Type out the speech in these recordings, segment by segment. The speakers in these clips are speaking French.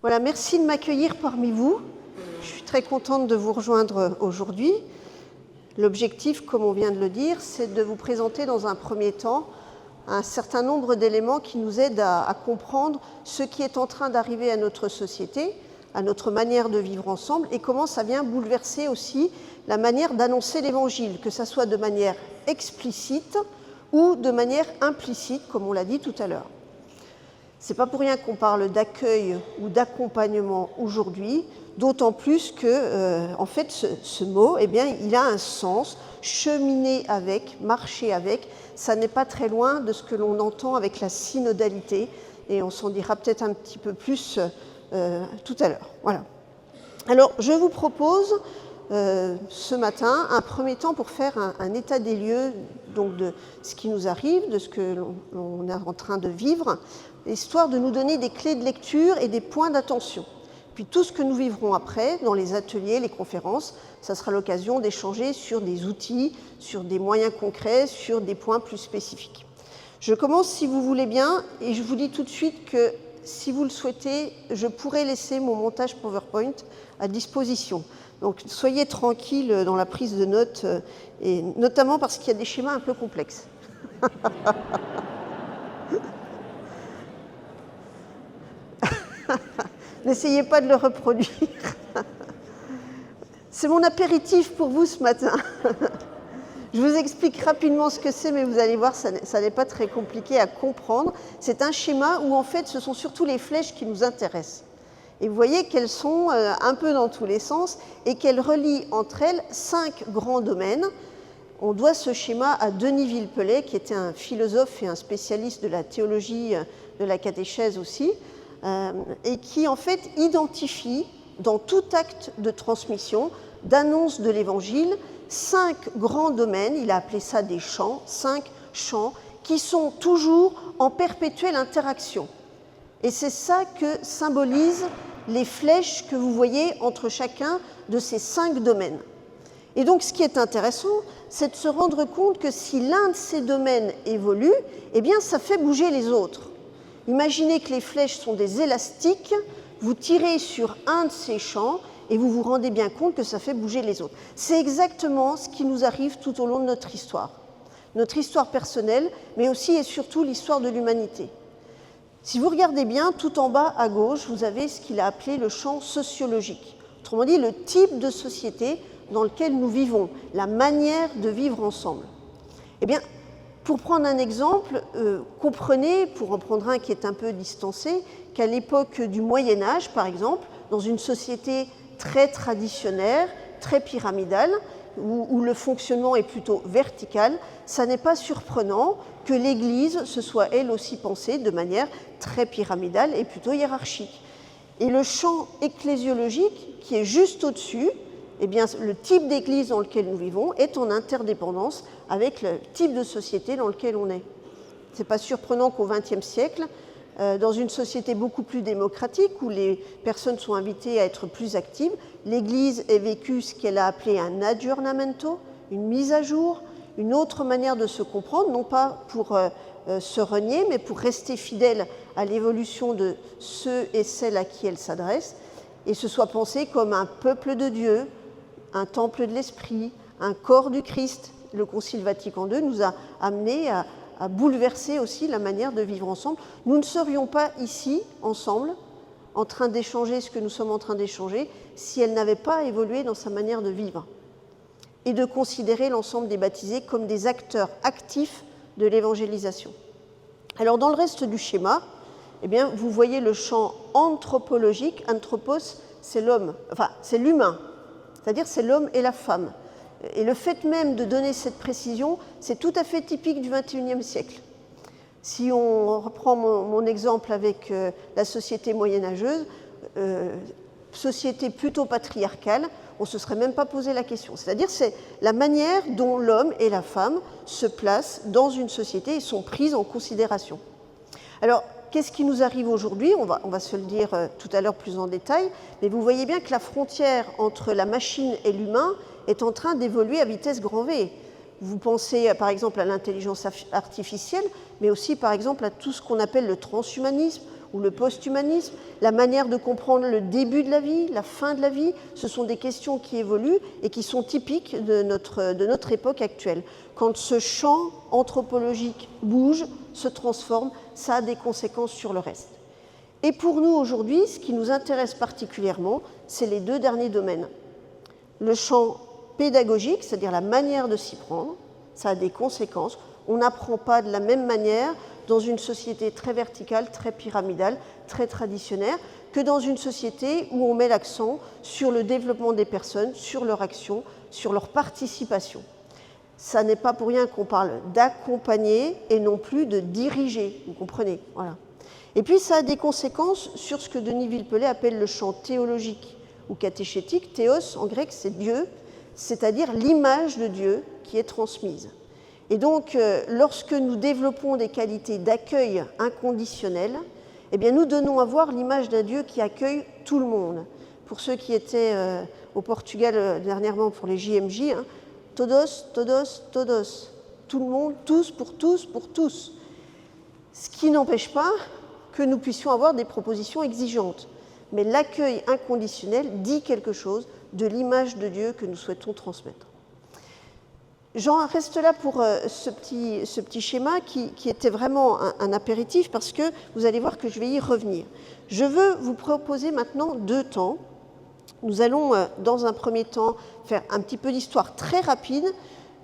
Voilà, merci de m'accueillir parmi vous. Je suis très contente de vous rejoindre aujourd'hui. L'objectif, comme on vient de le dire, c'est de vous présenter dans un premier temps un certain nombre d'éléments qui nous aident à comprendre ce qui est en train d'arriver à notre société, à notre manière de vivre ensemble et comment ça vient bouleverser aussi la manière d'annoncer l'Évangile, que ça soit de manière explicite ou de manière implicite, comme on l'a dit tout à l'heure. Ce n'est pas pour rien qu'on parle d'accueil ou d'accompagnement aujourd'hui, d'autant plus que, en fait, ce mot, eh bien, il a un sens. Cheminer avec, marcher avec, ça n'est pas très loin de ce que l'on entend avec la synodalité, et on s'en dira peut-être un petit peu plus tout à l'heure. Voilà. Alors, je vous propose ce matin un premier temps pour faire un état des lieux donc de ce qui nous arrive, de ce que l'on est en train de vivre, histoire de nous donner des clés de lecture et des points d'attention. Puis tout ce que nous vivrons après, dans les ateliers, les conférences, ça sera l'occasion d'échanger sur des outils, sur des moyens concrets, sur des points plus spécifiques. Je commence, si vous voulez bien, et je vous dis tout de suite que si vous le souhaitez, je pourrai laisser mon montage PowerPoint à disposition. Donc soyez tranquille dans la prise de notes, et notamment parce qu'il y a des schémas un peu complexes. N'essayez pas de le reproduire. C'est mon apéritif pour vous ce matin. Je vous explique rapidement ce que c'est, mais vous allez voir, ça n'est pas très compliqué à comprendre. C'est un schéma où, en fait, ce sont surtout les flèches qui nous intéressent. Et vous voyez qu'elles sont un peu dans tous les sens et qu'elles relient entre elles 5 grands domaines. On doit ce schéma à Denis Villepelet, qui était un philosophe et un spécialiste de la théologie de la catéchèse aussi, et qui en fait identifie dans tout acte de transmission, d'annonce de l'Évangile, 5 grands domaines, il a appelé ça des champs, 5 champs, qui sont toujours en perpétuelle interaction. Et c'est ça que symbolisent les flèches que vous voyez entre chacun de ces 5 domaines. Et donc ce qui est intéressant, c'est de se rendre compte que si l'un de ces domaines évolue, eh bien ça fait bouger les autres. Imaginez que les flèches sont des élastiques, vous tirez sur un de ces champs et vous vous rendez bien compte que ça fait bouger les autres. C'est exactement ce qui nous arrive tout au long de notre histoire personnelle, mais aussi et surtout l'histoire de l'humanité. Si vous regardez bien, tout en bas à gauche, vous avez ce qu'il a appelé le champ sociologique. Autrement dit, le type de société dans lequel nous vivons, la manière de vivre ensemble. Eh bien, pour prendre un exemple, comprenez, pour en prendre un qui est un peu distancé, qu'à l'époque du Moyen-Âge, par exemple, dans une société très traditionnelle, très pyramidale, où le fonctionnement est plutôt vertical, ça n'est pas surprenant que l'Église se soit elle aussi pensée de manière très pyramidale et plutôt hiérarchique. Et le champ ecclésiologique, qui est juste au-dessus, eh bien, le type d'église dans lequel nous vivons est en interdépendance avec le type de société dans lequel on est. Ce n'est pas surprenant qu'au XXe siècle, dans une société beaucoup plus démocratique, où les personnes sont invitées à être plus actives, l'Église ait vécu ce qu'elle a appelé un aggiornamento, une mise à jour, une autre manière de se comprendre, non pas pour se renier, mais pour rester fidèle à l'évolution de ceux et celles à qui elle s'adresse, et se soit pensée comme un peuple de Dieu, un temple de l'Esprit, un corps du Christ. Le Concile Vatican II nous a amenés à bouleverser aussi la manière de vivre ensemble. Nous ne serions pas ici, ensemble, en train d'échanger ce que nous sommes en train d'échanger, si elle n'avait pas évolué dans sa manière de vivre et de considérer l'ensemble des baptisés comme des acteurs actifs de l'évangélisation. Alors, dans le reste du schéma, eh bien, vous voyez le champ anthropologique. Anthropos, c'est l'homme, enfin, c'est l'humain. C'est-à-dire c'est l'homme et la femme. Et le fait même de donner cette précision, c'est tout à fait typique du XXIe siècle. Si on reprend mon exemple avec la société moyenâgeuse, société plutôt patriarcale, on ne se serait même pas posé la question. C'est-à-dire c'est la manière dont l'homme et la femme se placent dans une société et sont prises en considération. Alors, qu'est-ce qui nous arrive aujourd'hui ? On va se le dire tout à l'heure plus en détail, mais vous voyez bien que la frontière entre la machine et l'humain est en train d'évoluer à vitesse grand V. Vous pensez par exemple à l'intelligence artificielle, mais aussi par exemple à tout ce qu'on appelle le transhumanisme ou le post-humanisme, la manière de comprendre le début de la vie, la fin de la vie, ce sont des questions qui évoluent et qui sont typiques de notre époque actuelle. Quand ce champ anthropologique bouge, se transforme, ça a des conséquences sur le reste. Et pour nous aujourd'hui, ce qui nous intéresse particulièrement, c'est les deux derniers domaines. Le champ pédagogique, c'est-à-dire la manière de s'y prendre, ça a des conséquences. On n'apprend pas de la même manière dans une société très verticale, très pyramidale, très traditionnelle, que dans une société où on met l'accent sur le développement des personnes, sur leur action, sur leur participation. Ça n'est pas pour rien qu'on parle d'accompagner et non plus de diriger, vous comprenez, voilà. Et puis ça a des conséquences sur ce que Denis Villepelet appelle le champ théologique ou catéchétique. Théos, en grec, c'est Dieu, c'est-à-dire l'image de Dieu qui est transmise. Et donc, lorsque nous développons des qualités d'accueil inconditionnel, eh bien, nous donnons à voir l'image d'un Dieu qui accueille tout le monde. Pour ceux qui étaient au Portugal dernièrement pour les JMJ, hein, todos, todos, todos, tout le monde, tous pour tous, pour tous. Ce qui n'empêche pas que nous puissions avoir des propositions exigeantes. Mais l'accueil inconditionnel dit quelque chose de l'image de Dieu que nous souhaitons transmettre. J'en reste là pour ce petit schéma qui était vraiment un apéritif parce que vous allez voir que je vais y revenir. Je veux vous proposer maintenant 2 temps. Nous allons, dans un premier temps, faire un petit peu d'histoire très rapide.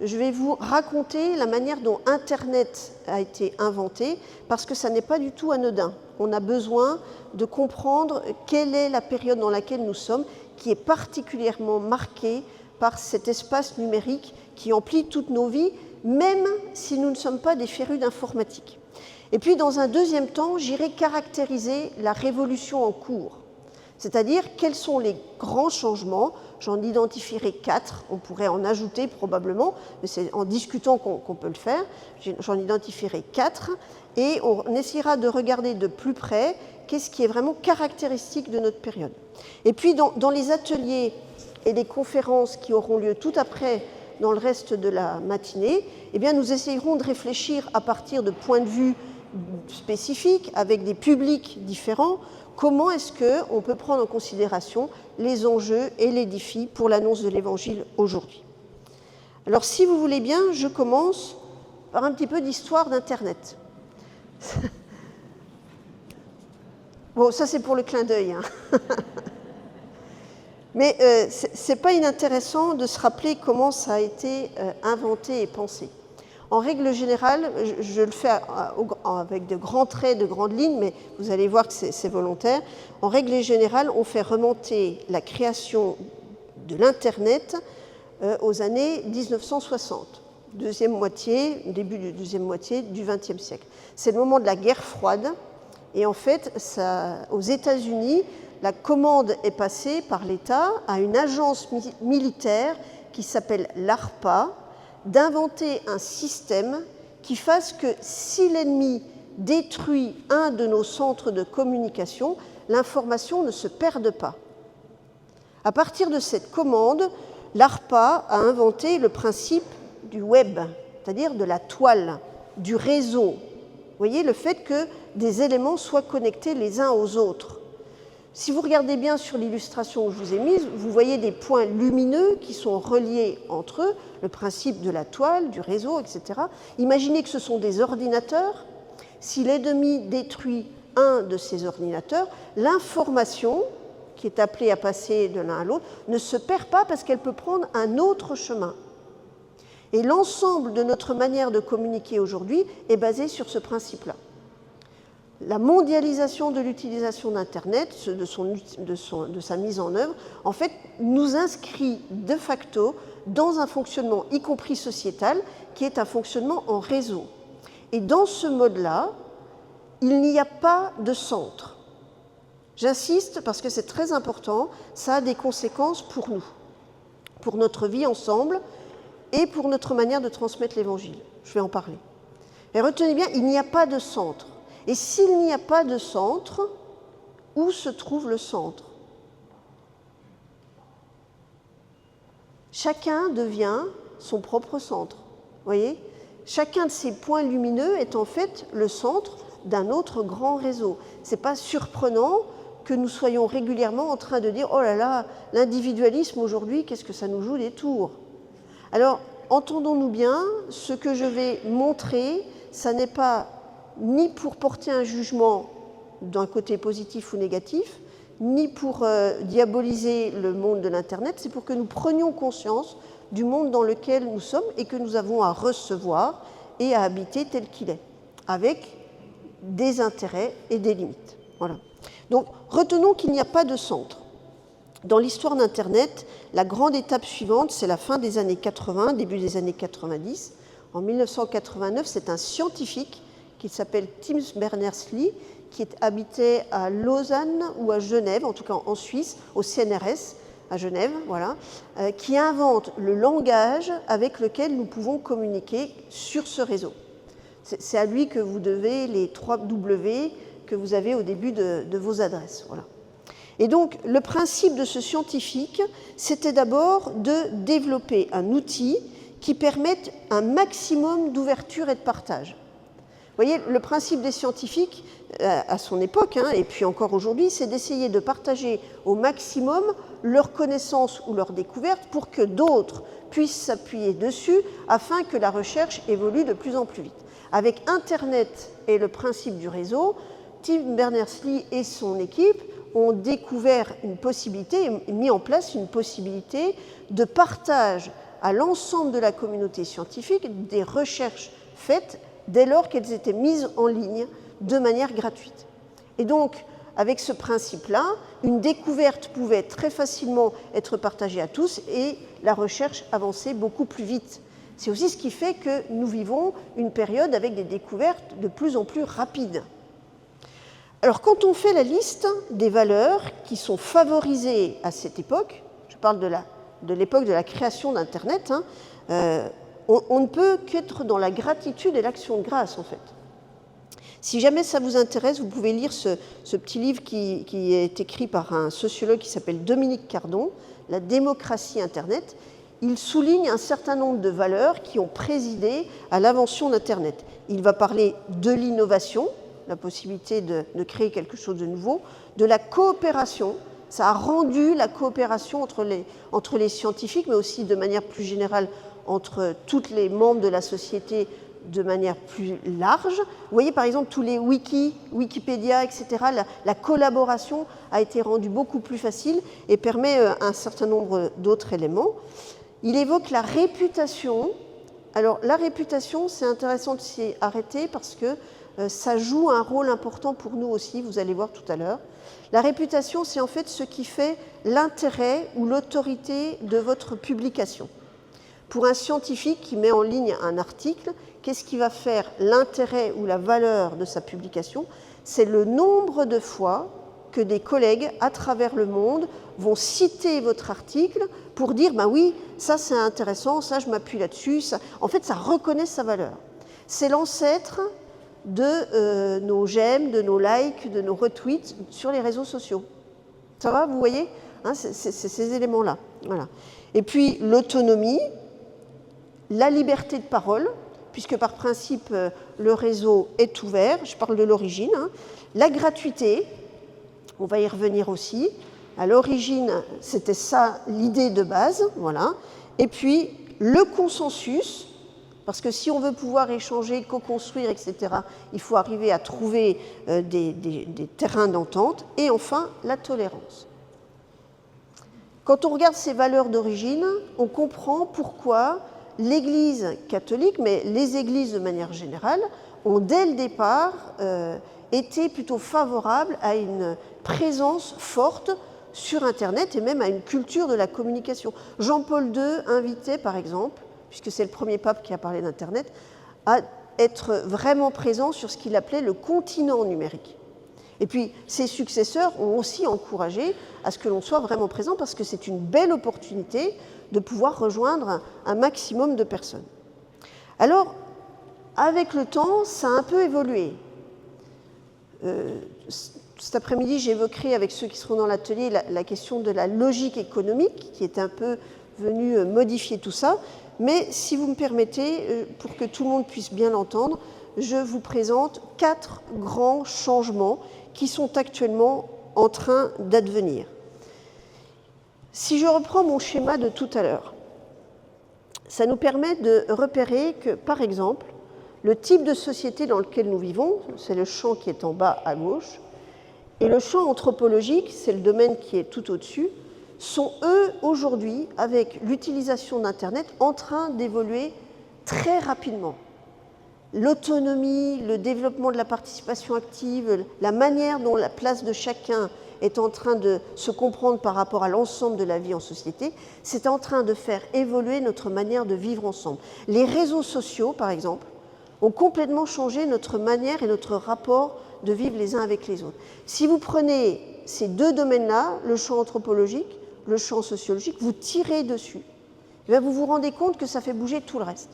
Je vais vous raconter la manière dont Internet a été inventé parce que ça n'est pas du tout anodin. On a besoin de comprendre quelle est la période dans laquelle nous sommes qui est particulièrement marquée par cet espace numérique qui emplit toutes nos vies, même si nous ne sommes pas des férus d'informatique. Et puis, dans un deuxième temps, j'irai caractériser la révolution en cours, c'est-à-dire quels sont les grands changements. J'en identifierai 4, on pourrait en ajouter probablement, mais c'est en discutant qu'on peut le faire. J'en identifierai 4, et on essaiera de regarder de plus près qu'est-ce qui est vraiment caractéristique de notre période. Et puis, dans les ateliers et les conférences qui auront lieu tout après dans le reste de la matinée, eh bien, nous essayerons de réfléchir à partir de points de vue spécifiques, avec des publics différents, comment est-ce qu'on peut prendre en considération les enjeux et les défis pour l'annonce de l'Évangile aujourd'hui. Alors, si vous voulez bien, je commence par un petit peu d'histoire d'Internet. Bon, ça c'est pour le clin d'œil, hein. Mais ce n'est pas inintéressant de se rappeler comment ça a été inventé et pensé. En règle générale, je le fais avec de grands traits, de grandes lignes, mais vous allez voir que c'est volontaire. En règle générale, on fait remonter la création de l'Internet aux années 1960, début du deuxième moitié du XXe siècle. C'est le moment de la guerre froide, et en fait, aux États-Unis, la commande est passée par l'État à une agence militaire qui s'appelle l'ARPA d'inventer un système qui fasse que si l'ennemi détruit un de nos centres de communication, l'information ne se perde pas. À partir de cette commande, l'ARPA a inventé le principe du web, c'est-à-dire de la toile, du réseau. Vous voyez, le fait que des éléments soient connectés les uns aux autres. Si vous regardez bien sur l'illustration que je vous ai mise, vous voyez des points lumineux qui sont reliés entre eux, le principe de la toile, du réseau, etc. Imaginez que ce sont des ordinateurs. Si l'ennemi détruit un de ces ordinateurs, l'information qui est appelée à passer de l'un à l'autre ne se perd pas parce qu'elle peut prendre un autre chemin. Et l'ensemble de notre manière de communiquer aujourd'hui est basé sur ce principe-là. La mondialisation de l'utilisation d'Internet, de sa mise en œuvre, en fait, nous inscrit de facto dans un fonctionnement, y compris sociétal, qui est un fonctionnement en réseau. Et dans ce mode-là, il n'y a pas de centre. J'insiste parce que c'est très important, ça a des conséquences pour nous, pour notre vie ensemble et pour notre manière de transmettre l'Évangile. Je vais en parler. Et retenez bien, il n'y a pas de centre. Et s'il n'y a pas de centre, où se trouve le centre? Chacun devient son propre centre. Vous voyez? Chacun de ces points lumineux est en fait le centre d'un autre grand réseau. Ce n'est pas surprenant que nous soyons régulièrement en train de dire « Oh là là, l'individualisme aujourd'hui, qu'est-ce que ça nous joue des tours ?» Alors, entendons-nous bien, ce que je vais montrer, ça n'est pas ni pour porter un jugement d'un côté positif ou négatif, ni pour diaboliser le monde de l'Internet, c'est pour que nous prenions conscience du monde dans lequel nous sommes et que nous avons à recevoir et à habiter tel qu'il est, avec des intérêts et des limites. Voilà. Donc, retenons qu'il n'y a pas de centre. Dans l'histoire d'Internet, la grande étape suivante, c'est la fin des années 80, début des années 90. En 1989, c'est un scientifique qui s'appelle Tim Berners-Lee, qui habitait à Lausanne ou à Genève, en tout cas en Suisse, au CNRS, à Genève, voilà, qui invente le langage avec lequel nous pouvons communiquer sur ce réseau. C'est à lui que vous devez les 3 W que vous avez au début de vos adresses. Voilà. Et donc, le principe de ce scientifique, c'était d'abord de développer un outil qui permette un maximum d'ouverture et de partage. Vous voyez, le principe des scientifiques, à son époque, et puis encore aujourd'hui, c'est d'essayer de partager au maximum leurs connaissances ou leurs découvertes pour que d'autres puissent s'appuyer dessus afin que la recherche évolue de plus en plus vite. Avec Internet et le principe du réseau, Tim Berners-Lee et son équipe ont découvert une possibilité, mis en place une possibilité de partage à l'ensemble de la communauté scientifique des recherches faites dès lors qu'elles étaient mises en ligne de manière gratuite. Et donc, avec ce principe-là, une découverte pouvait très facilement être partagée à tous et la recherche avançait beaucoup plus vite. C'est aussi ce qui fait que nous vivons une période avec des découvertes de plus en plus rapides. Alors, quand on fait la liste des valeurs qui sont favorisées à cette époque, je parle de l'époque de la création d'Internet, on ne peut qu'être dans la gratitude et l'action de grâce, en fait. Si jamais ça vous intéresse, vous pouvez lire ce petit livre qui est écrit par un sociologue qui s'appelle Dominique Cardon, « La démocratie Internet ». Il souligne un certain nombre de valeurs qui ont présidé à l'invention d'Internet. Il va parler de l'innovation, la possibilité de créer quelque chose de nouveau, de la coopération. Ça a rendu la coopération entre les scientifiques, mais aussi de manière plus générale entre tous les membres de la société de manière plus large. Vous voyez par exemple tous les Wikipédia, etc. La collaboration a été rendue beaucoup plus facile et permet un certain nombre d'autres éléments. Il évoque la réputation. Alors la réputation, c'est intéressant de s'y arrêter parce que ça joue un rôle important pour nous aussi, vous allez voir tout à l'heure. La réputation, c'est en fait ce qui fait l'intérêt ou l'autorité de votre publication. Pour un scientifique qui met en ligne un article, qu'est-ce qui va faire l'intérêt ou la valeur de sa publication? C'est le nombre de fois que des collègues à travers le monde vont citer votre article pour dire « ben oui, ça c'est intéressant, ça je m'appuie là-dessus ». En fait, ça reconnaît sa valeur. C'est l'ancêtre de nos j'aime, de nos likes, de nos retweets sur les réseaux sociaux. Ça va, vous voyez, c'est ces éléments-là. Voilà. Et puis l'autonomie, la liberté de parole, puisque par principe le réseau est ouvert, je parle de l'origine, la gratuité, on va y revenir aussi. À l'origine, c'était ça l'idée de base, voilà. Et puis le consensus, parce que si on veut pouvoir échanger, co-construire, etc., il faut arriver à trouver des terrains d'entente. Et enfin, la tolérance. Quand on regarde ces valeurs d'origine, on comprend pourquoi l'Église catholique, mais les églises de manière générale, ont dès le départ été plutôt favorables à une présence forte sur Internet et même à une culture de la communication. Jean-Paul II invitait, par exemple, puisque c'est le premier pape qui a parlé d'Internet, à être vraiment présent sur ce qu'il appelait le continent numérique. Et puis, ses successeurs ont aussi encouragé à ce que l'on soit vraiment présent parce que c'est une belle opportunité de pouvoir rejoindre un maximum de personnes. Alors, avec le temps, ça a un peu évolué. Cet après-midi, j'évoquerai avec ceux qui seront dans l'atelier la question de la logique économique qui est un peu venue modifier tout ça. Mais si vous me permettez, pour que tout le monde puisse bien l'entendre, je vous présente 4 grands changements qui sont actuellement en train d'advenir. Si je reprends mon schéma de tout à l'heure, ça nous permet de repérer que, par exemple, le type de société dans lequel nous vivons, c'est le champ qui est en bas à gauche, et le champ anthropologique, c'est le domaine qui est tout au-dessus, sont eux, aujourd'hui, avec l'utilisation d'Internet, en train d'évoluer très rapidement. L'autonomie, le développement de la participation active, la manière dont la place de chacun est en train de se comprendre par rapport à l'ensemble de la vie en société, c'est en train de faire évoluer notre manière de vivre ensemble. Les réseaux sociaux, par exemple, ont complètement changé notre manière et notre rapport de vivre les uns avec les autres. Si vous prenez ces 2 domaines-là, le champ anthropologique, le champ sociologique, vous tirez dessus, et bien vous vous rendez compte que ça fait bouger tout le reste.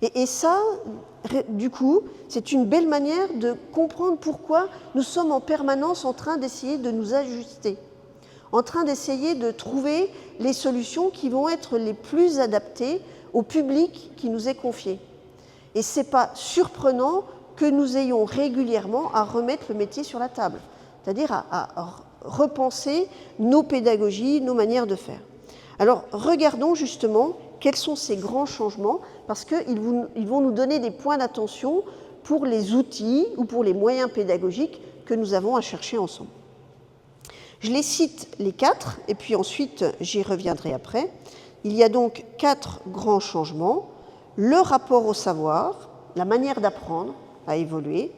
Et ça, du coup, c'est une belle manière de comprendre pourquoi nous sommes en permanence en train d'essayer de nous ajuster, en train d'essayer de trouver les solutions qui vont être les plus adaptées au public qui nous est confié. Et ce n'est pas surprenant que nous ayons régulièrement à remettre le métier sur la table, c'est-à-dire à repenser nos pédagogies, nos manières de faire. Alors, regardons justement quels sont ces grands changements, parce qu'ils vont nous donner des points d'attention pour les outils ou pour les moyens pédagogiques que nous avons à chercher ensemble. Je les cite les 4, et puis ensuite j'y reviendrai après. Il y a donc 4 grands changements. Le rapport au savoir, la manière d'apprendre a évolué.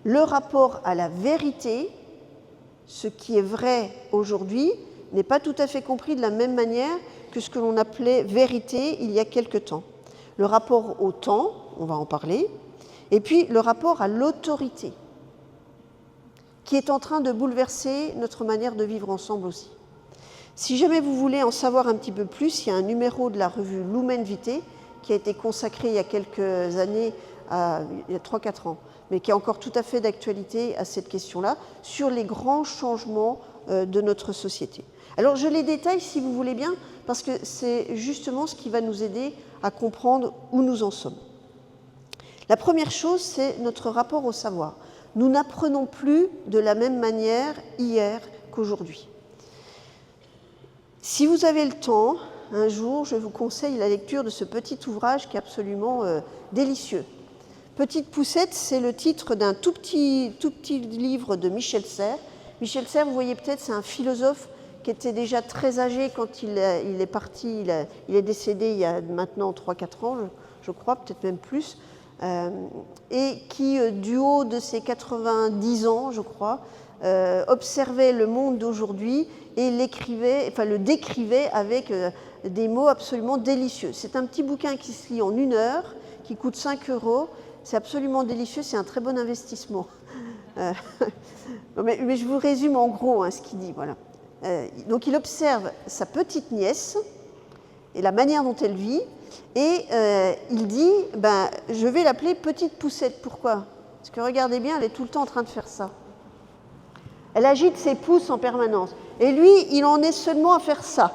Le rapport à la vérité, ce qui est vrai aujourd'hui, n'est pas tout à fait compris de la même manière que ce que l'on appelait vérité il y a quelque temps. Le rapport au temps, on va en parler, et puis le rapport à l'autorité, qui est en train de bouleverser notre manière de vivre ensemble aussi. Si jamais vous voulez en savoir un petit peu plus, il y a un numéro de la revue Lumen Vitae qui a été consacré il y a quelques années, il y a 3-4 ans, mais qui est encore tout à fait d'actualité à cette question-là, sur les grands changements de notre société. Alors je les détaille si vous voulez bien, parce que c'est justement ce qui va nous aider à comprendre où nous en sommes. La première chose, c'est notre rapport au savoir. Nous n'apprenons plus de la même manière hier qu'aujourd'hui. Si vous avez le temps, un jour, je vous conseille la lecture de ce petit ouvrage qui est absolument délicieux. Petite poussette, c'est le titre d'un tout petit livre de Michel Serres. Michel Serres, vous voyez peut-être, c'est un philosophe qui était déjà très âgé quand il est parti, il est décédé il y a maintenant 3-4 ans, je crois, peut-être même plus, et qui, du haut de ses 90 ans, je crois, observait le monde d'aujourd'hui et le décrivait avec des mots absolument délicieux. C'est un petit bouquin qui se lit en 1 heure, qui coûte 5 €. C'est absolument délicieux, c'est un très bon investissement. Mais je vous résume en gros ce qu'il dit. Voilà. Donc il observe sa petite nièce et la manière dont elle vit, et il dit je vais l'appeler Petite Poussette. Pourquoi? Parce que regardez bien, elle est tout le temps en train de faire ça. Elle agite ses pouces en permanence. Et lui, il en est seulement à faire ça.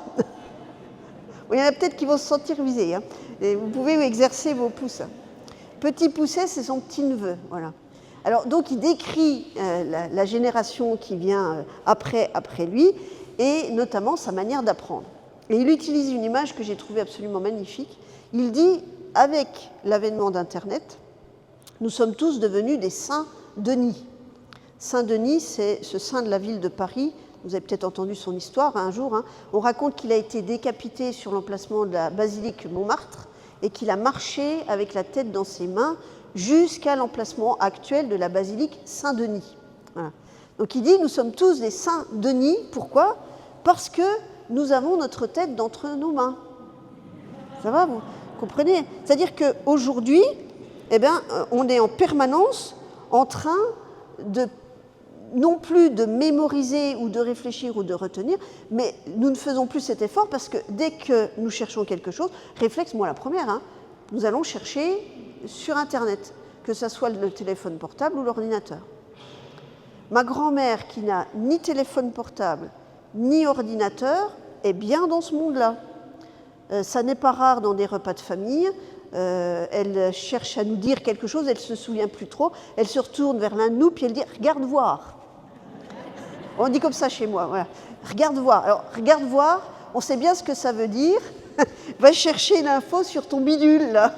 Il y en a peut-être qui vont se sentir visés. Et vous pouvez exercer vos pouces. Petit Pousset, c'est son petit-neveu. Voilà. Alors, donc, il décrit la génération qui vient après lui, et notamment sa manière d'apprendre. Et il utilise une image que j'ai trouvée absolument magnifique. Il dit, avec l'avènement d'Internet, nous sommes tous devenus des Saint-Denis. Saint-Denis, c'est ce saint de la ville de Paris. Vous avez peut-être entendu son histoire un jour. On raconte qu'il a été décapité sur l'emplacement de la basilique Montmartre et qu'il a marché avec la tête dans ses mains jusqu'à l'emplacement actuel de la basilique Saint-Denis. Voilà. Donc il dit, nous sommes tous des Saint-Denis. Pourquoi? Parce que nous avons notre tête d'entre nos mains. Ça va, vous comprenez? C'est-à-dire qu'aujourd'hui, on est en permanence en train de non plus de mémoriser ou de réfléchir ou de retenir, mais nous ne faisons plus cet effort parce que dès que nous cherchons quelque chose, réflexe, moi la première, nous allons chercher sur Internet, que ce soit le téléphone portable ou l'ordinateur. Ma grand-mère, qui n'a ni téléphone portable ni ordinateur, est bien dans ce monde-là. Ça n'est pas rare dans des repas de famille. elle cherche à nous dire quelque chose, elle ne se souvient plus trop, elle se retourne vers l'un de nous, puis elle dit « regarde voir ». On dit comme ça chez moi, voilà. « Regarde voir ». Alors, « regarde voir », on sait bien ce que ça veut dire. Va chercher l'info sur ton bidule, là.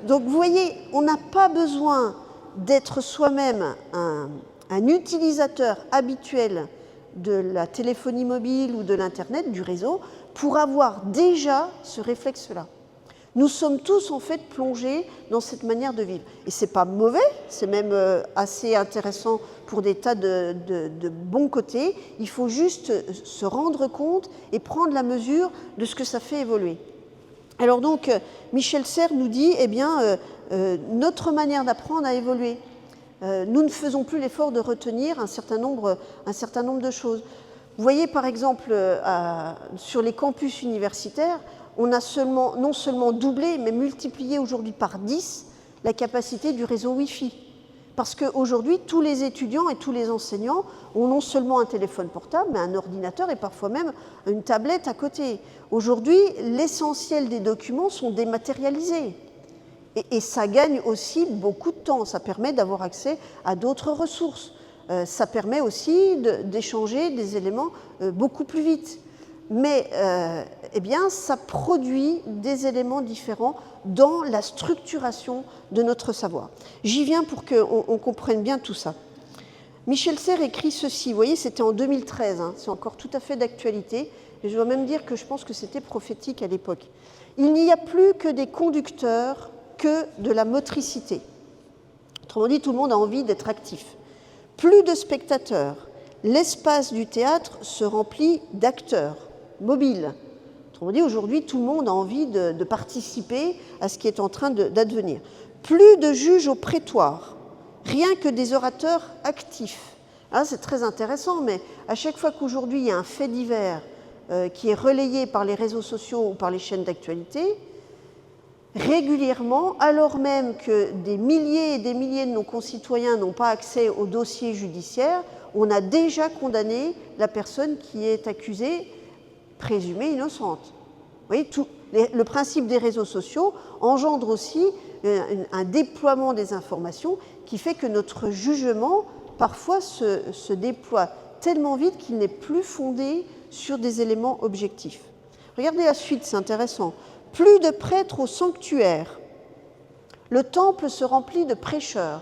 Donc, vous voyez, on n'a pas besoin d'être soi-même un utilisateur habituel de la téléphonie mobile ou de l'Internet, du réseau, pour avoir déjà ce réflexe-là. Nous sommes tous, en fait, plongés dans cette manière de vivre. Et ce n'est pas mauvais, c'est même assez intéressant pour des tas de bons côtés. Il faut juste se rendre compte et prendre la mesure de ce que ça fait évoluer. Alors donc, Michel Serres nous dit, eh bien, notre manière d'apprendre a évolué. Nous ne faisons plus l'effort de retenir un certain nombre de choses. Vous voyez, par exemple, sur les campus universitaires, on a non seulement doublé, mais multiplié aujourd'hui par 10 la capacité du réseau Wi-Fi. Parce qu'aujourd'hui, tous les étudiants et tous les enseignants ont non seulement un téléphone portable, mais un ordinateur et parfois même une tablette à côté. Aujourd'hui, l'essentiel des documents sont dématérialisés. Et ça gagne aussi beaucoup de temps. Ça permet d'avoir accès à d'autres ressources. Ça permet aussi d'échanger des éléments beaucoup plus vite. Mais eh bien, ça produit des éléments différents dans la structuration de notre savoir. J'y viens pour qu'on comprenne bien tout ça. Michel Serres écrit ceci, vous voyez, c'était en 2013, hein, c'est encore tout à fait d'actualité, et je dois même dire que je pense que c'était prophétique à l'époque. Il n'y a plus que des conducteurs, que de la motricité. Autrement dit, tout le monde a envie d'être actif. Plus de spectateurs, l'espace du théâtre se remplit d'acteurs mobiles. Autrement dit, aujourd'hui, tout le monde a envie de participer à ce qui est en train d'advenir. Plus de juges au prétoire, rien que des orateurs actifs. Là, c'est très intéressant, mais à chaque fois qu'aujourd'hui, il y a un fait divers qui est relayé par les réseaux sociaux ou par les chaînes d'actualité, régulièrement, alors même que des milliers et des milliers de nos concitoyens n'ont pas accès aux dossiers judiciaires, on a déjà condamné la personne qui est accusée, présumée innocente. Vous voyez, le principe des réseaux sociaux engendre aussi un déploiement des informations qui fait que notre jugement, parfois, se déploie tellement vite qu'il n'est plus fondé sur des éléments objectifs. Regardez la suite, c'est intéressant. Plus de prêtres au sanctuaire. Le temple se remplit de prêcheurs.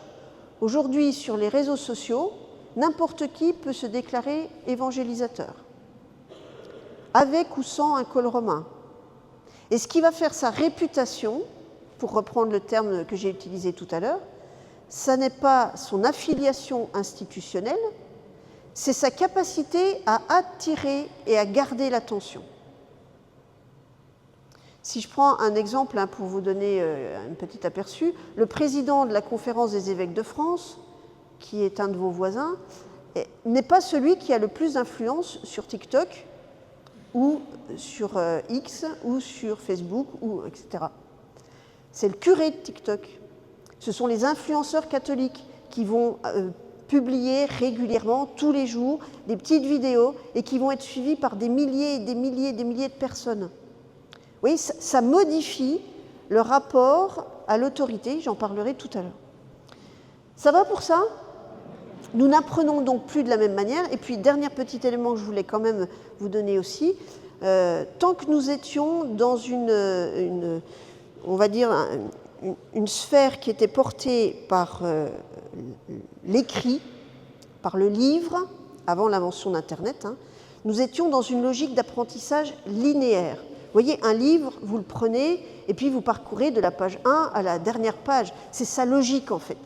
Aujourd'hui, sur les réseaux sociaux, n'importe qui peut se déclarer évangélisateur, avec ou sans un col romain. Et ce qui va faire sa réputation, pour reprendre le terme que j'ai utilisé tout à l'heure, ça n'est pas son affiliation institutionnelle, c'est sa capacité à attirer et à garder l'attention. Si je prends un exemple pour vous donner un petit aperçu, le président de la Conférence des évêques de France, qui est un de vos voisins, n'est pas celui qui a le plus d'influence sur TikTok ou sur X ou sur Facebook, etc. C'est le curé de TikTok. Ce sont les influenceurs catholiques qui vont publier régulièrement, tous les jours, des petites vidéos et qui vont être suivies par des milliers et des milliers et des milliers de personnes. Oui, ça modifie le rapport à l'autorité, j'en parlerai tout à l'heure. Ça va pour ça? Nous n'apprenons donc plus de la même manière. Et puis, dernier petit élément que je voulais quand même vous donner aussi, tant que nous étions dans on va dire, une sphère qui était portée par l'écrit, par le livre, avant l'invention d'Internet, hein, nous étions dans une logique d'apprentissage linéaire. Vous voyez, un livre, vous le prenez et puis vous parcourez de la page 1 à la dernière page. C'est sa logique, en fait.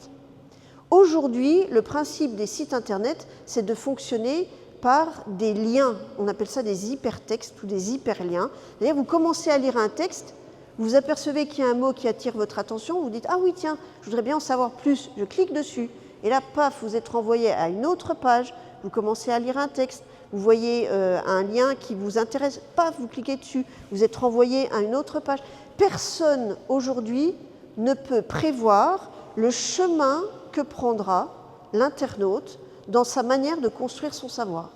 Aujourd'hui, le principe des sites Internet, c'est de fonctionner par des liens. On appelle ça des hypertextes ou des hyperliens. C'est-à-dire, vous commencez à lire un texte, vous apercevez qu'il y a un mot qui attire votre attention, vous dites « Ah oui, tiens, je voudrais bien en savoir plus », je clique dessus. Et là, paf, vous êtes renvoyé à une autre page, vous commencez à lire un texte, vous voyez un lien qui vous intéresse, paf, vous cliquez dessus, vous êtes renvoyé à une autre page. Personne, aujourd'hui, ne peut prévoir le chemin que prendra l'internaute dans sa manière de construire son savoir.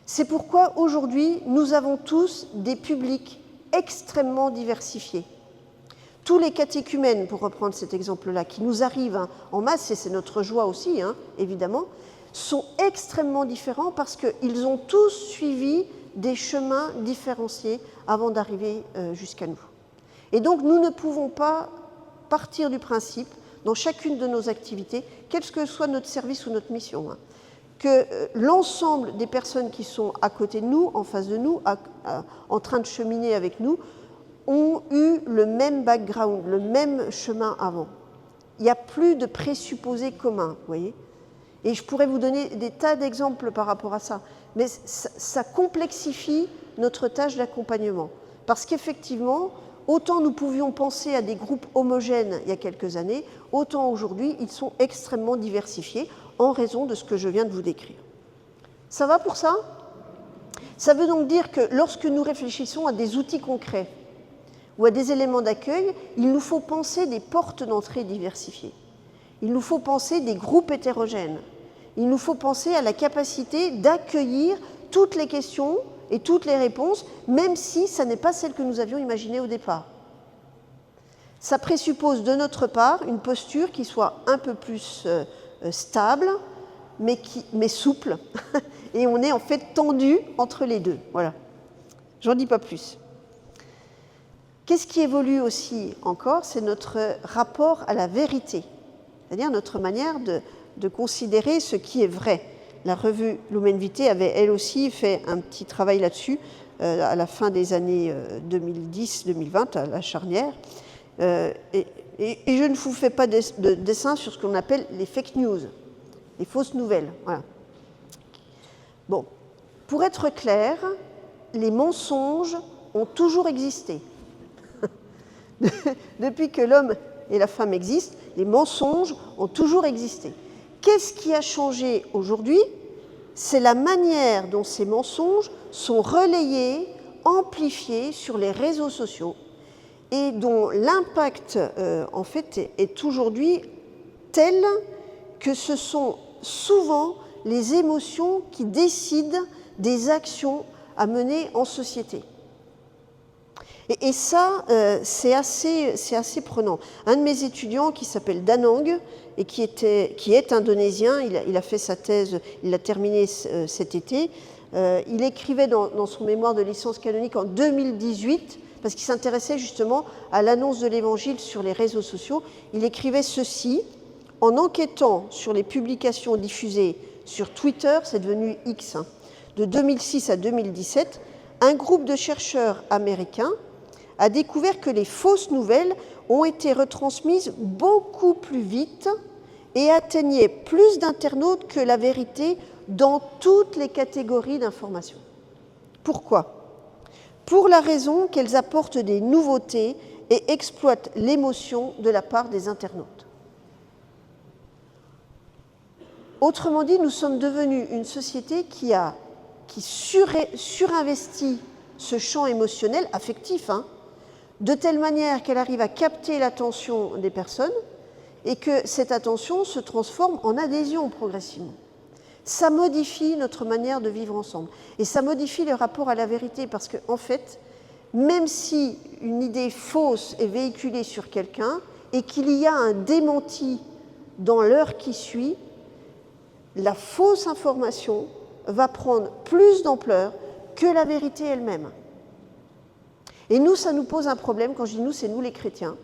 C'est pourquoi, aujourd'hui, nous avons tous des publics extrêmement diversifiés. Tous les catéchumènes, pour reprendre cet exemple-là, qui nous arrivent en masse, et c'est notre joie aussi, évidemment, sont extrêmement différents parce qu'ils ont tous suivi des chemins différenciés avant d'arriver jusqu'à nous. Et donc, nous ne pouvons pas partir du principe, dans chacune de nos activités, quel que soit notre service ou notre mission, que l'ensemble des personnes qui sont à côté de nous, en face de nous, en train de cheminer avec nous, ont eu le même background, le même chemin avant. Il n'y a plus de présupposés communs, vous voyez. Et je pourrais vous donner des tas d'exemples par rapport à ça, mais ça complexifie notre tâche d'accompagnement. Parce qu'effectivement, autant nous pouvions penser à des groupes homogènes il y a quelques années, autant aujourd'hui, ils sont extrêmement diversifiés en raison de ce que je viens de vous décrire. Ça va pour ça? Ça veut donc dire que lorsque nous réfléchissons à des outils concrets ou à des éléments d'accueil, il nous faut penser des portes d'entrée diversifiées. Il nous faut penser des groupes hétérogènes. Il nous faut penser à la capacité d'accueillir toutes les questions et toutes les réponses, même si ça n'est pas celle que nous avions imaginée au départ. Ça présuppose de notre part une posture qui soit un peu plus stable, mais souple, et on est en fait tendu entre les deux. Voilà. J'en dis pas plus. Qu'est-ce qui évolue aussi encore? C'est notre rapport à la vérité, c'est-à-dire notre manière de considérer ce qui est vrai. La revue Lumen Vitae avait elle aussi fait un petit travail là-dessus à la fin des années 2010-2020, à la charnière. Et je ne vous fais pas de dessin sur ce qu'on appelle les fake news, les fausses nouvelles. Voilà. Bon, pour être clair, les mensonges ont toujours existé. Depuis que l'homme et la femme existent, les mensonges ont toujours existé. Qu'est-ce qui a changé aujourd'hui? C'est la manière dont ces mensonges sont relayés, amplifiés sur les réseaux sociaux et dont l'impact en fait est aujourd'hui tel que ce sont souvent les émotions qui décident des actions à mener en société. Et ça, c'est assez prenant. Un de mes étudiants qui s'appelle Danang et qui est indonésien, il a fait sa thèse, il l'a terminée cet été, il écrivait dans son mémoire de licence canonique en 2018, parce qu'il s'intéressait justement à l'annonce de l'Évangile sur les réseaux sociaux, il écrivait ceci: en enquêtant sur les publications diffusées sur Twitter, c'est devenu X, de 2006 à 2017, un groupe de chercheurs américains a découvert que les fausses nouvelles ont été retransmises beaucoup plus vite et atteignaient plus d'internautes que la vérité dans toutes les catégories d'information. Pourquoi? Pour la raison qu'elles apportent des nouveautés et exploitent l'émotion de la part des internautes. Autrement dit, nous sommes devenus une société qui surinvestit ce champ émotionnel, affectif, de telle manière qu'elle arrive à capter l'attention des personnes et que cette attention se transforme en adhésion progressivement. Ça modifie notre manière de vivre ensemble et ça modifie le rapport à la vérité parce qu'en fait, même si une idée fausse est véhiculée sur quelqu'un et qu'il y a un démenti dans l'heure qui suit, la fausse information va prendre plus d'ampleur que la vérité elle-même. Et nous, ça nous pose un problème. Quand je dis nous, c'est nous les chrétiens.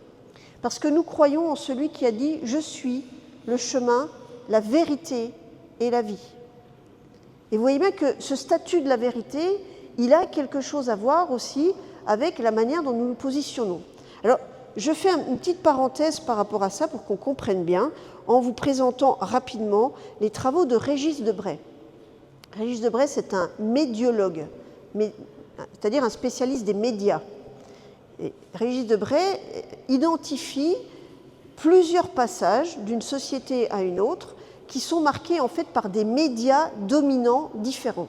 Parce que nous croyons en celui qui a dit « Je suis le chemin, la vérité et la vie ». Et vous voyez bien que ce statut de la vérité, il a quelque chose à voir aussi avec la manière dont nous nous positionnons. Alors, je fais une petite parenthèse par rapport à ça pour qu'on comprenne bien, en vous présentant rapidement les travaux de Régis Debray. Régis Debray, c'est un médiologue, c'est-à-dire un spécialiste des médias. Et Régis Debray identifie plusieurs passages d'une société à une autre qui sont marqués en fait par des médias dominants différents.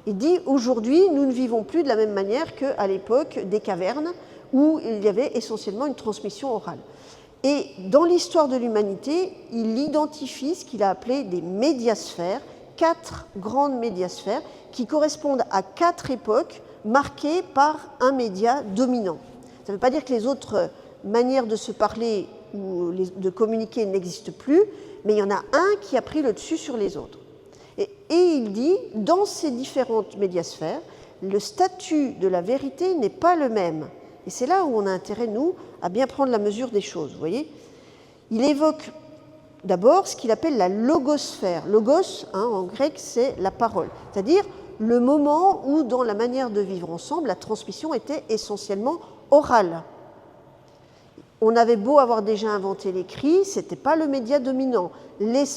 Il dit aujourd'hui, nous ne vivons plus de la même manière qu'à l'époque des cavernes où il y avait essentiellement une transmission orale. Et dans l'histoire de l'humanité, il identifie ce qu'il a appelé des médiasphères, 4 grandes médiasphères qui correspondent à 4 époques marquées par un média dominant. Ça ne veut pas dire que les autres manière de se parler ou de communiquer n'existe plus, mais il y en a un qui a pris le dessus sur les autres. Et il dit, dans ces différentes médiasphères, le statut de la vérité n'est pas le même. Et c'est là où on a intérêt, nous, à bien prendre la mesure des choses. Vous voyez, il évoque d'abord ce qu'il appelle la logosphère. Logos, en grec, c'est la parole. C'est-à-dire le moment où, dans la manière de vivre ensemble, la transmission était essentiellement orale. On avait beau avoir déjà inventé l'écrit, ce n'était pas le média dominant,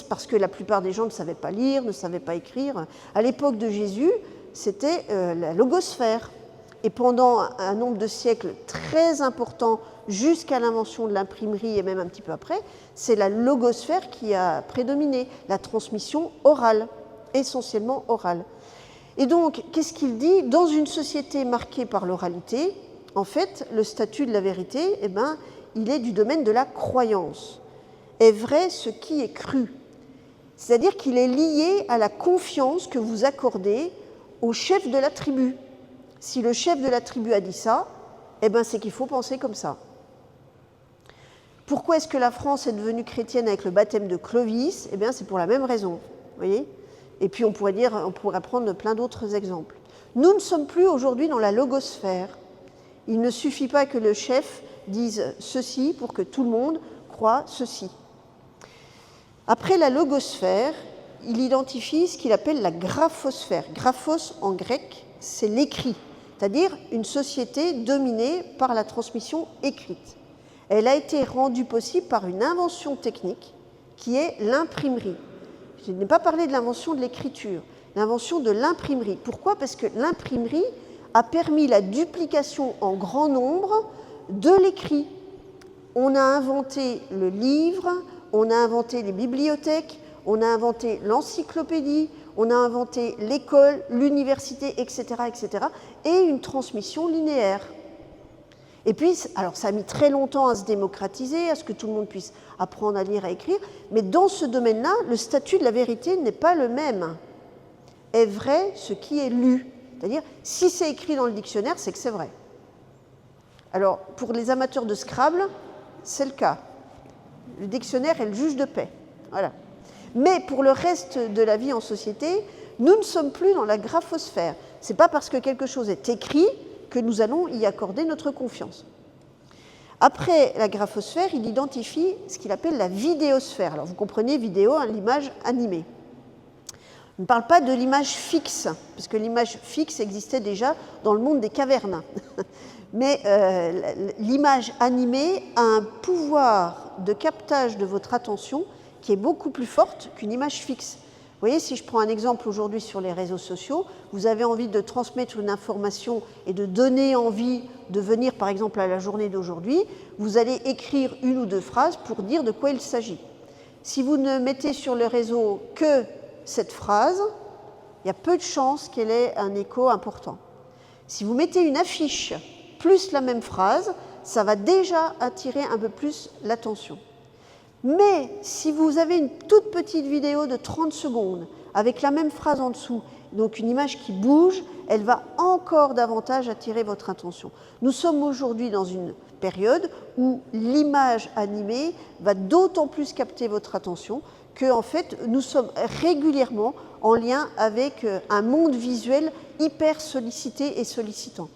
parce que la plupart des gens ne savaient pas lire, ne savaient pas écrire. À l'époque de Jésus, c'était la logosphère. Et pendant un nombre de siècles très important, jusqu'à l'invention de l'imprimerie et même un petit peu après, c'est la logosphère qui a prédominé, la transmission orale, essentiellement orale. Et donc, qu'est-ce qu'il dit? Dans une société marquée par l'oralité, en fait, le statut de la vérité, il est du domaine de la croyance. Est vrai ce qui est cru. C'est-à-dire qu'il est lié à la confiance que vous accordez au chef de la tribu. Si le chef de la tribu a dit ça, c'est qu'il faut penser comme ça. Pourquoi est-ce que la France est devenue chrétienne avec le baptême de Clovis? C'est pour la même raison. Voyez. Et puis on pourrait prendre plein d'autres exemples. Nous ne sommes plus aujourd'hui dans la logosphère. Il ne suffit pas que le chef dise ceci pour que tout le monde croie ceci. Après la logosphère, il identifie ce qu'il appelle la graphosphère. Graphos en grec, c'est l'écrit, c'est-à-dire une société dominée par la transmission écrite. Elle a été rendue possible par une invention technique qui est l'imprimerie. Je n'ai pas parlé de l'invention de l'écriture, l'invention de l'imprimerie. Pourquoi? Parce que l'imprimerie a permis la duplication en grand nombre de l'écrit. On a inventé le livre, on a inventé les bibliothèques, on a inventé l'encyclopédie, on a inventé l'école, l'université, etc., etc., et une transmission linéaire. Et puis, alors ça a mis très longtemps à se démocratiser, à ce que tout le monde puisse apprendre à lire, à écrire, mais dans ce domaine-là, le statut de la vérité n'est pas le même. Est vrai ce qui est lu. C'est-à-dire, si c'est écrit dans le dictionnaire, c'est que c'est vrai. Alors, pour les amateurs de Scrabble, c'est le cas. Le dictionnaire est le juge de paix. Voilà. Mais pour le reste de la vie en société, nous ne sommes plus dans la graphosphère. Ce n'est pas parce que quelque chose est écrit que nous allons y accorder notre confiance. Après la graphosphère, il identifie ce qu'il appelle la vidéosphère. Alors, vous comprenez, vidéo, l'image animée. On ne parle pas de l'image fixe, parce que l'image fixe existait déjà dans le monde des cavernes. Mais l'image animée a un pouvoir de captage de votre attention qui est beaucoup plus forte qu'une image fixe. Vous voyez, si je prends un exemple aujourd'hui sur les réseaux sociaux, vous avez envie de transmettre une information et de donner envie de venir, par exemple, à la journée d'aujourd'hui, vous allez écrire une ou deux phrases pour dire de quoi il s'agit. Si vous ne mettez sur le réseau que cette phrase, il y a peu de chances qu'elle ait un écho important. Si vous mettez une affiche plus la même phrase, ça va déjà attirer un peu plus l'attention. Mais si vous avez une toute petite vidéo de 30 secondes avec la même phrase en dessous, donc une image qui bouge, elle va encore davantage attirer votre attention. Nous sommes aujourd'hui dans une période où l'image animée va d'autant plus capter votre attention que, en fait, nous sommes régulièrement en lien avec un monde visuel hyper sollicité et sollicitant.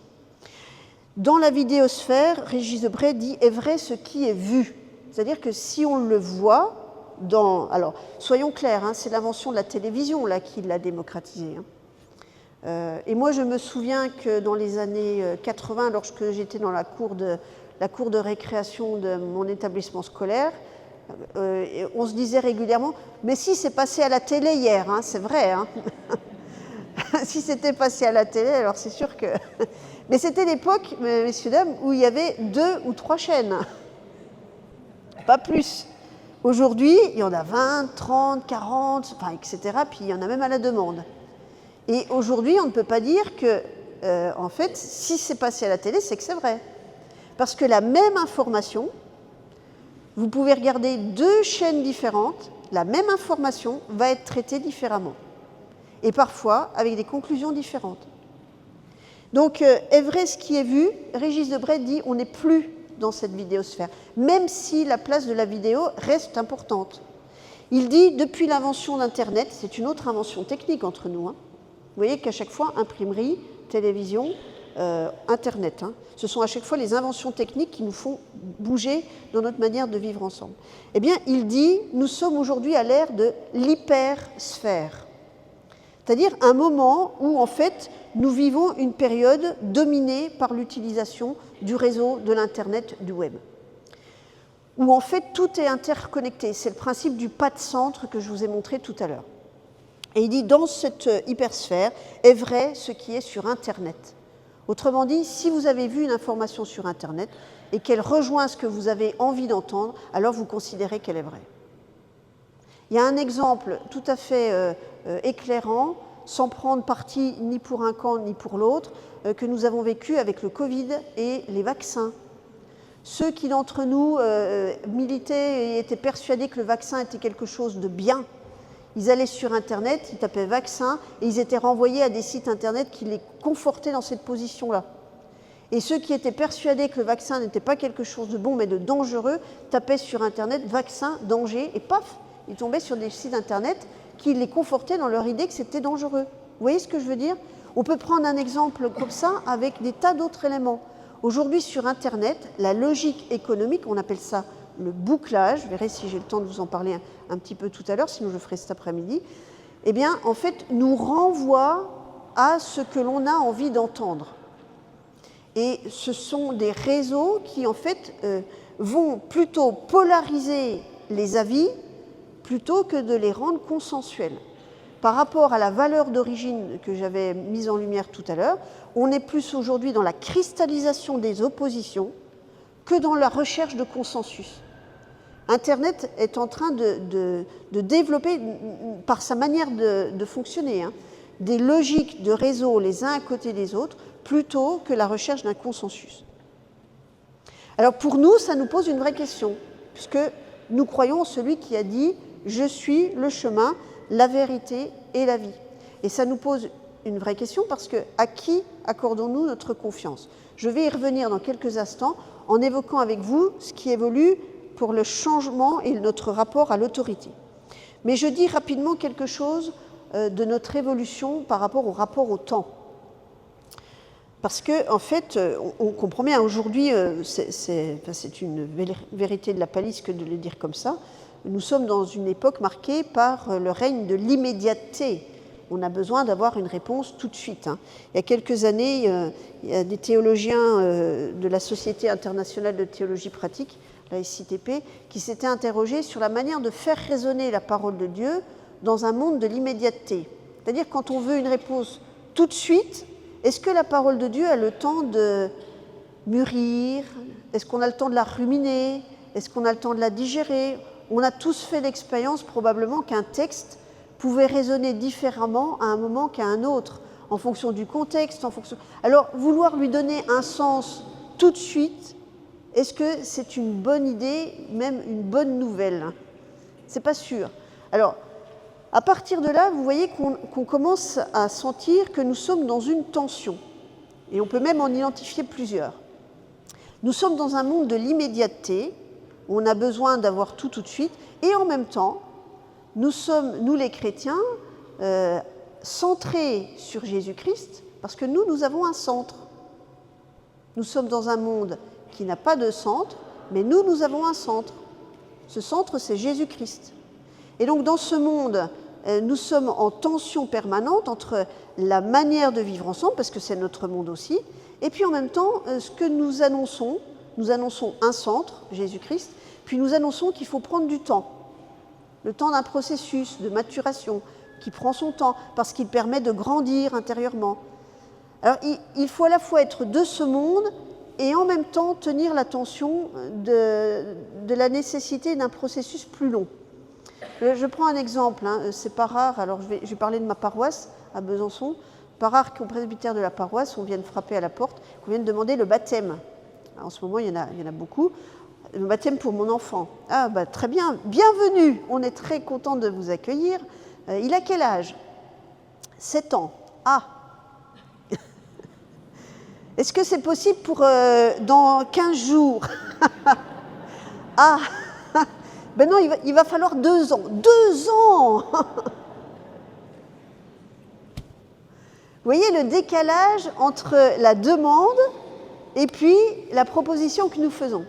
Dans la vidéosphère, Régis Debray dit « est vrai ce qui est vu ». C'est-à-dire que si on le voit dans... Alors, soyons clairs, c'est l'invention de la télévision là, qui l'a démocratisé. Et moi, je me souviens que dans les années 80, lorsque j'étais dans la cour de récréation de mon établissement scolaire, on se disait régulièrement « mais si, c'est passé à la télé hier, c'est vrai. » Si c'était passé à la télé, alors c'est sûr que... Mais c'était l'époque, messieurs, dames, où il y avait 2 ou 3 chaînes. Pas plus. Aujourd'hui, il y en a 20, 30, 40, etc. Puis il y en a même à la demande. Et aujourd'hui, on ne peut pas dire que, en fait, si c'est passé à la télé, c'est que c'est vrai. Parce que la même information, vous pouvez regarder 2 chaînes différentes, la même information va être traitée différemment. Et parfois avec des conclusions différentes. Donc, est vrai ce qui est vu, Régis Debray dit on n'est plus dans cette vidéosphère, même si la place de la vidéo reste importante. Il dit, depuis l'invention d'Internet, c'est une autre invention technique entre nous, hein. Vous voyez qu'à chaque fois, imprimerie, télévision, Internet, hein, ce sont à chaque fois les inventions techniques qui nous font bouger dans notre manière de vivre ensemble. Eh bien, il dit, nous sommes aujourd'hui à l'ère de l'hypersphère, c'est-à-dire un moment où, en fait, nous vivons une période dominée par l'utilisation du réseau, de l'Internet, du web, où en fait tout est interconnecté. C'est le principe du pas de centre que je vous ai montré tout à l'heure. Et il dit, dans cette hypersphère est vrai ce qui est sur Internet. Autrement dit, si vous avez vu une information sur Internet et qu'elle rejoint ce que vous avez envie d'entendre, alors vous considérez qu'elle est vraie. Il y a un exemple tout à fait éclairant, sans prendre parti ni pour un camp ni pour l'autre, que nous avons vécu avec le Covid et les vaccins. Ceux qui d'entre nous militaient et étaient persuadés que le vaccin était quelque chose de bien, ils allaient sur Internet, ils tapaient vaccin et ils étaient renvoyés à des sites Internet qui les confortaient dans cette position-là. Et ceux qui étaient persuadés que le vaccin n'était pas quelque chose de bon mais de dangereux, tapaient sur Internet vaccin, danger, et paf, ils tombaient sur des sites Internet qui les confortaient dans leur idée que c'était dangereux. Vous voyez ce que je veux dire? On peut prendre un exemple comme ça avec des tas d'autres éléments. Aujourd'hui, sur Internet, la logique économique, on appelle ça le bouclage, je verrai si j'ai le temps de vous en parler un petit peu tout à l'heure, sinon je le ferai cet après-midi, eh bien, en fait, nous renvoie à ce que l'on a envie d'entendre. Et ce sont des réseaux qui, en fait, vont plutôt polariser les avis plutôt que de les rendre consensuels. Par rapport à la valeur d'origine que j'avais mise en lumière tout à l'heure, on est plus aujourd'hui dans la cristallisation des oppositions que dans la recherche de consensus. Internet est en train de développer, par sa manière de fonctionner, hein, des logiques de réseau les uns à côté des autres, plutôt que la recherche d'un consensus. Alors pour nous, ça nous pose une vraie question, puisque nous croyons en celui qui a dit « Je suis le chemin, la vérité et la vie ». Et ça nous pose une vraie question parce que à qui accordons-nous notre confiance? Je vais y revenir dans quelques instants en évoquant avec vous ce qui évolue pour le changement et notre rapport à l'autorité. Mais je dis rapidement quelque chose de notre évolution par rapport au temps. Parce que, en fait, on comprend bien, aujourd'hui, c'est une vérité de la palisse que de le dire comme ça, nous sommes dans une époque marquée par le règne de l'immédiateté. On a besoin d'avoir une réponse tout de suite, hein. Il y a quelques années, il y a des théologiens de la Société internationale de théologie pratique, la SITP, qui s'étaient interrogés sur la manière de faire résonner la parole de Dieu dans un monde de l'immédiateté. C'est-à-dire, quand on veut une réponse tout de suite, est-ce que la parole de Dieu a le temps de mûrir? Est-ce qu'on a le temps de la ruminer? Est-ce qu'on a le temps de la digérer? On a tous fait l'expérience probablement qu'un texte pouvait résonner différemment à un moment qu'à un autre, en fonction du contexte, en fonction... Alors, vouloir lui donner un sens tout de suite, est-ce que c'est une bonne idée, même une bonne nouvelle? C'est pas sûr. Alors, à partir de là, vous voyez qu'on commence à sentir que nous sommes dans une tension. Et on peut même en identifier plusieurs. Nous sommes dans un monde de l'immédiateté, où on a besoin d'avoir tout de suite, et en même temps, nous sommes, nous les chrétiens, centrés sur Jésus-Christ, parce que nous avons un centre. Nous sommes dans un monde qui n'a pas de centre, mais nous avons un centre. Ce centre, c'est Jésus-Christ. Et donc, dans ce monde, nous sommes en tension permanente entre la manière de vivre ensemble, parce que c'est notre monde aussi, et puis en même temps, ce que nous annonçons un centre, Jésus-Christ, puis nous annonçons qu'il faut prendre du temps, le temps d'un processus de maturation qui prend son temps, parce qu'il permet de grandir intérieurement. Alors, il faut à la fois être de ce monde et en même temps tenir l'attention de la nécessité d'un processus plus long. Je prends un exemple, hein, c'est pas rare, alors je vais parler de ma paroisse à Besançon, pas rare qu'au presbytère de la paroisse, on vienne frapper à la porte, qu'on vienne demander le baptême. Alors, en ce moment, il y en a beaucoup. Le baptême pour mon enfant. Ah, bah, très bien, bienvenue, on est très content de vous accueillir. Il a quel âge? 7 ans. Ah. Est-ce que c'est possible pour dans 15 jours? Ah, ben non, il va falloir 2 ans. 2 ans. Vous voyez le décalage entre la demande et puis la proposition que nous faisons.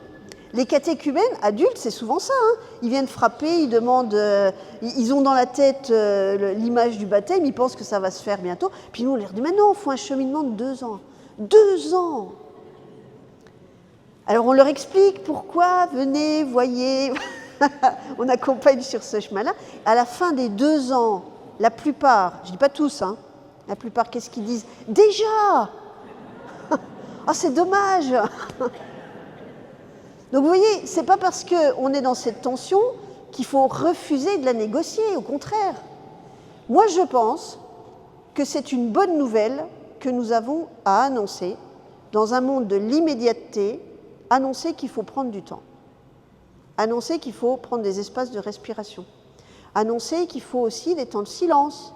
Les catéchumènes adultes, c'est souvent ça. Hein. Ils viennent frapper, ils demandent, ils ont dans la tête l'image du baptême, ils pensent que ça va se faire bientôt. Puis nous, on leur dit, mais non, il faut un cheminement de 2 ans. 2 ans. Alors on leur explique pourquoi, venez, voyez, on accompagne sur ce chemin-là. À la fin des 2 ans, la plupart, je ne dis pas tous, hein, la plupart, qu'est-ce qu'ils disent? Déjà. Ah, c'est dommage. Donc vous voyez, ce n'est pas parce qu'on est dans cette tension qu'il faut refuser de la négocier, au contraire. Moi, je pense que c'est une bonne nouvelle que nous avons à annoncer dans un monde de l'immédiateté, annoncer qu'il faut prendre du temps, annoncer qu'il faut prendre des espaces de respiration, annoncer qu'il faut aussi des temps de silence,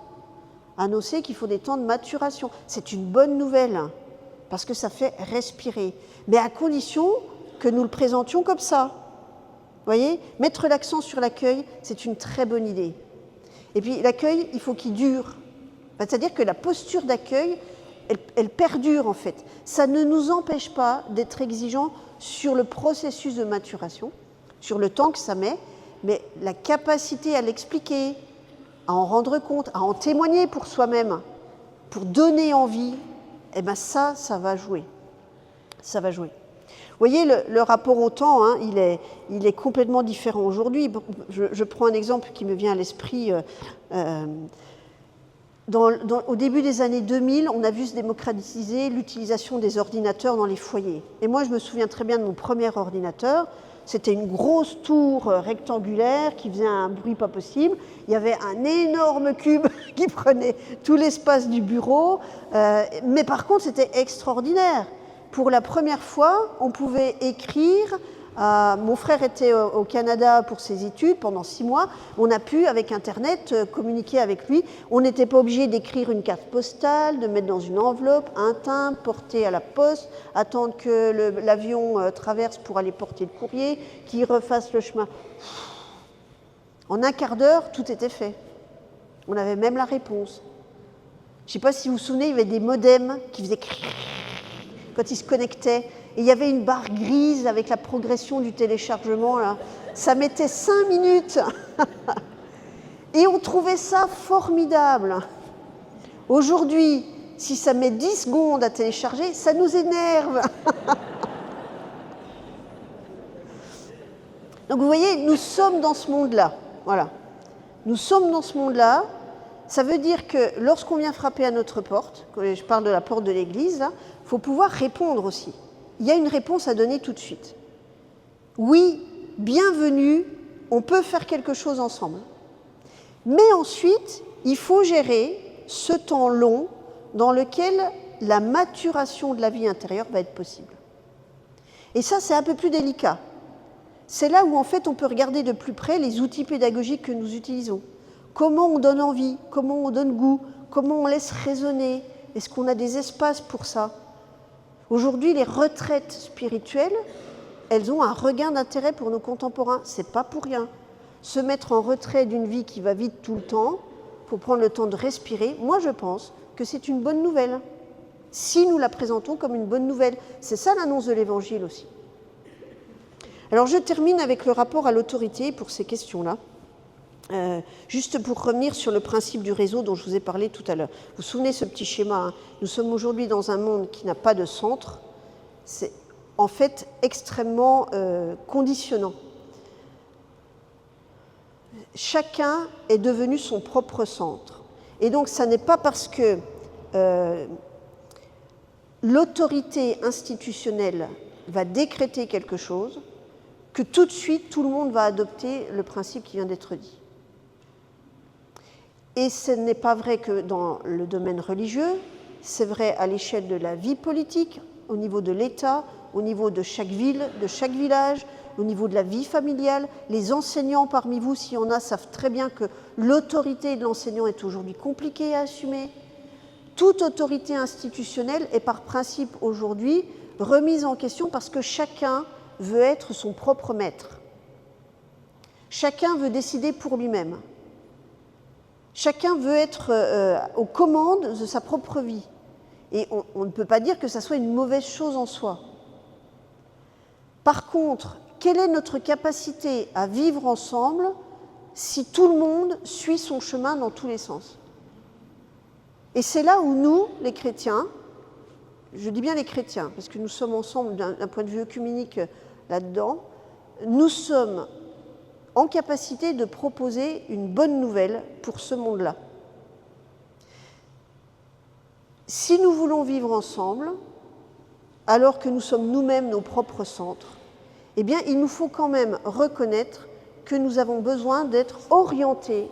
annoncer qu'il faut des temps de maturation. C'est une bonne nouvelle, parce que ça fait respirer, mais à condition que nous le présentions comme ça. Vous voyez, mettre l'accent sur l'accueil, c'est une très bonne idée. Et puis l'accueil, il faut qu'il dure. C'est-à-dire que la posture d'accueil, elle perdure en fait. Ça ne nous empêche pas d'être exigeants sur le processus de maturation, sur le temps que ça met, mais la capacité à l'expliquer, à en rendre compte, à en témoigner pour soi-même, pour donner envie, eh bien ça va jouer. Ça va jouer. Vous voyez, le rapport au temps, hein, il est complètement différent aujourd'hui. Je prends un exemple qui me vient à l'esprit. Au début des années 2000, on a vu se démocratiser l'utilisation des ordinateurs dans les foyers. Et moi, je me souviens très bien de mon premier ordinateur. C'était une grosse tour rectangulaire qui faisait un bruit pas possible. Il y avait un énorme cube qui prenait tout l'espace du bureau. Mais par contre, c'était extraordinaire. Pour la première fois, on pouvait écrire. Mon frère était au Canada pour ses études pendant 6 mois. On a pu, avec Internet, communiquer avec lui. On n'était pas obligé d'écrire une carte postale, de mettre dans une enveloppe, un timbre, porter à la poste, attendre que l'avion traverse pour aller porter le courrier, qu'il refasse le chemin. En un quart d'heure, tout était fait. On avait même la réponse. Je ne sais pas si vous vous souvenez, il y avait des modems qui faisaient quand ils se connectaient. Et il y avait une barre grise avec la progression du téléchargement. Là. Ça mettait 5 minutes. Et on trouvait ça formidable. Aujourd'hui, si ça met 10 secondes à télécharger, ça nous énerve. Donc vous voyez, nous sommes dans ce monde-là. Voilà. Nous sommes dans ce monde-là. Ça veut dire que lorsqu'on vient frapper à notre porte, quand je parle de la porte de l'église, il faut pouvoir répondre aussi. Il y a une réponse à donner tout de suite. Oui, bienvenue, on peut faire quelque chose ensemble. Mais ensuite, il faut gérer ce temps long dans lequel la maturation de la vie intérieure va être possible. Et ça, c'est un peu plus délicat. C'est là où, en fait, on peut regarder de plus près les outils pédagogiques que nous utilisons. Comment on donne envie, comment on donne goût, comment on laisse résonner. Est-ce qu'on a des espaces pour ça ? Aujourd'hui, les retraites spirituelles, elles ont un regain d'intérêt pour nos contemporains. Ce n'est pas pour rien. Se mettre en retrait d'une vie qui va vite tout le temps, pour prendre le temps de respirer, moi je pense que c'est une bonne nouvelle. Si nous la présentons comme une bonne nouvelle. C'est ça l'annonce de l'Évangile aussi. Alors je termine avec le rapport à l'autorité pour ces questions-là. Juste pour revenir sur le principe du réseau dont je vous ai parlé tout à l'heure. Vous vous souvenez ce petit schéma, hein ? Nous sommes aujourd'hui dans un monde qui n'a pas de centre. C'est en fait extrêmement conditionnant. Chacun est devenu son propre centre. Et donc ça n'est pas parce que l'autorité institutionnelle va décréter quelque chose que tout de suite tout le monde va adopter le principe qui vient d'être dit. Et ce n'est pas vrai que dans le domaine religieux, c'est vrai à l'échelle de la vie politique, au niveau de l'État, au niveau de chaque ville, de chaque village, au niveau de la vie familiale. Les enseignants parmi vous, s'il y en a, savent très bien que l'autorité de l'enseignant est aujourd'hui compliquée à assumer. Toute autorité institutionnelle est par principe aujourd'hui remise en question parce que chacun veut être son propre maître. Chacun veut décider pour lui-même. Chacun veut être aux commandes de sa propre vie. Et on ne peut pas dire que ça soit une mauvaise chose en soi. Par contre, quelle est notre capacité à vivre ensemble si tout le monde suit son chemin dans tous les sens? Et c'est là où nous, les chrétiens, je dis bien les chrétiens, parce que nous sommes ensemble d'un point de vue œcuménique là-dedans, nous sommes en capacité de proposer une bonne nouvelle pour ce monde-là. Si nous voulons vivre ensemble, alors que nous sommes nous-mêmes nos propres centres, eh bien, il nous faut quand même reconnaître que nous avons besoin d'être orientés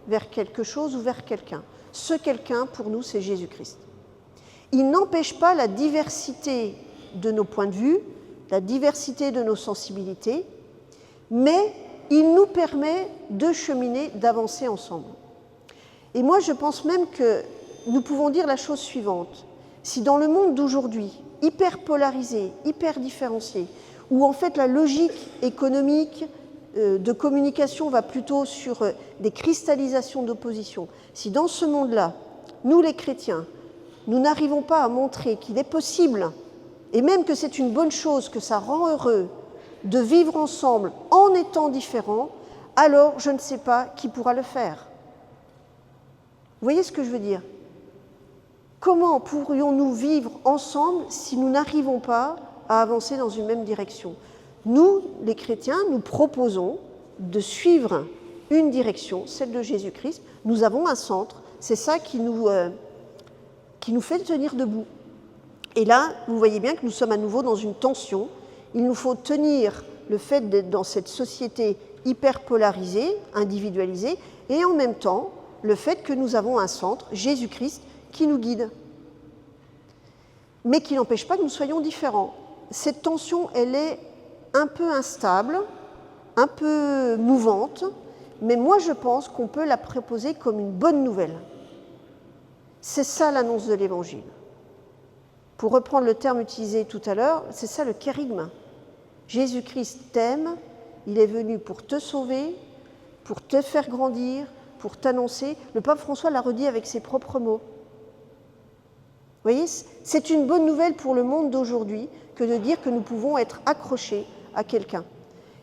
vers quelque chose ou vers quelqu'un. Ce quelqu'un, pour nous, c'est Jésus-Christ. Il n'empêche pas la diversité de nos points de vue, la diversité de nos sensibilités, mais il nous permet de cheminer, d'avancer ensemble. Et moi, je pense même que nous pouvons dire la chose suivante. Si dans le monde d'aujourd'hui, hyper polarisé, hyper différencié, où en fait la logique économique de communication va plutôt sur des cristallisations d'opposition, si dans ce monde-là, nous les chrétiens, nous n'arrivons pas à montrer qu'il est possible, et même que c'est une bonne chose, que ça rend heureux, de vivre ensemble en étant différents, alors je ne sais pas qui pourra le faire. Vous voyez ce que je veux dire? Comment pourrions-nous vivre ensemble si nous n'arrivons pas à avancer dans une même direction? Nous, les chrétiens, nous proposons de suivre une direction, celle de Jésus-Christ. Nous avons un centre, c'est ça qui nous fait tenir debout. Et là, vous voyez bien que nous sommes à nouveau dans une tension. Il nous faut tenir le fait d'être dans cette société hyper polarisée, individualisée, et en même temps, le fait que nous avons un centre, Jésus-Christ, qui nous guide. Mais qui n'empêche pas que nous soyons différents. Cette tension, elle est un peu instable, un peu mouvante, mais moi je pense qu'on peut la proposer comme une bonne nouvelle. C'est ça l'annonce de l'Évangile. Pour reprendre le terme utilisé tout à l'heure, c'est ça le kérygme. Jésus-Christ t'aime, il est venu pour te sauver, pour te faire grandir, pour t'annoncer. Le pape François l'a redit avec ses propres mots. Vous voyez, c'est une bonne nouvelle pour le monde d'aujourd'hui que de dire que nous pouvons être accrochés à quelqu'un.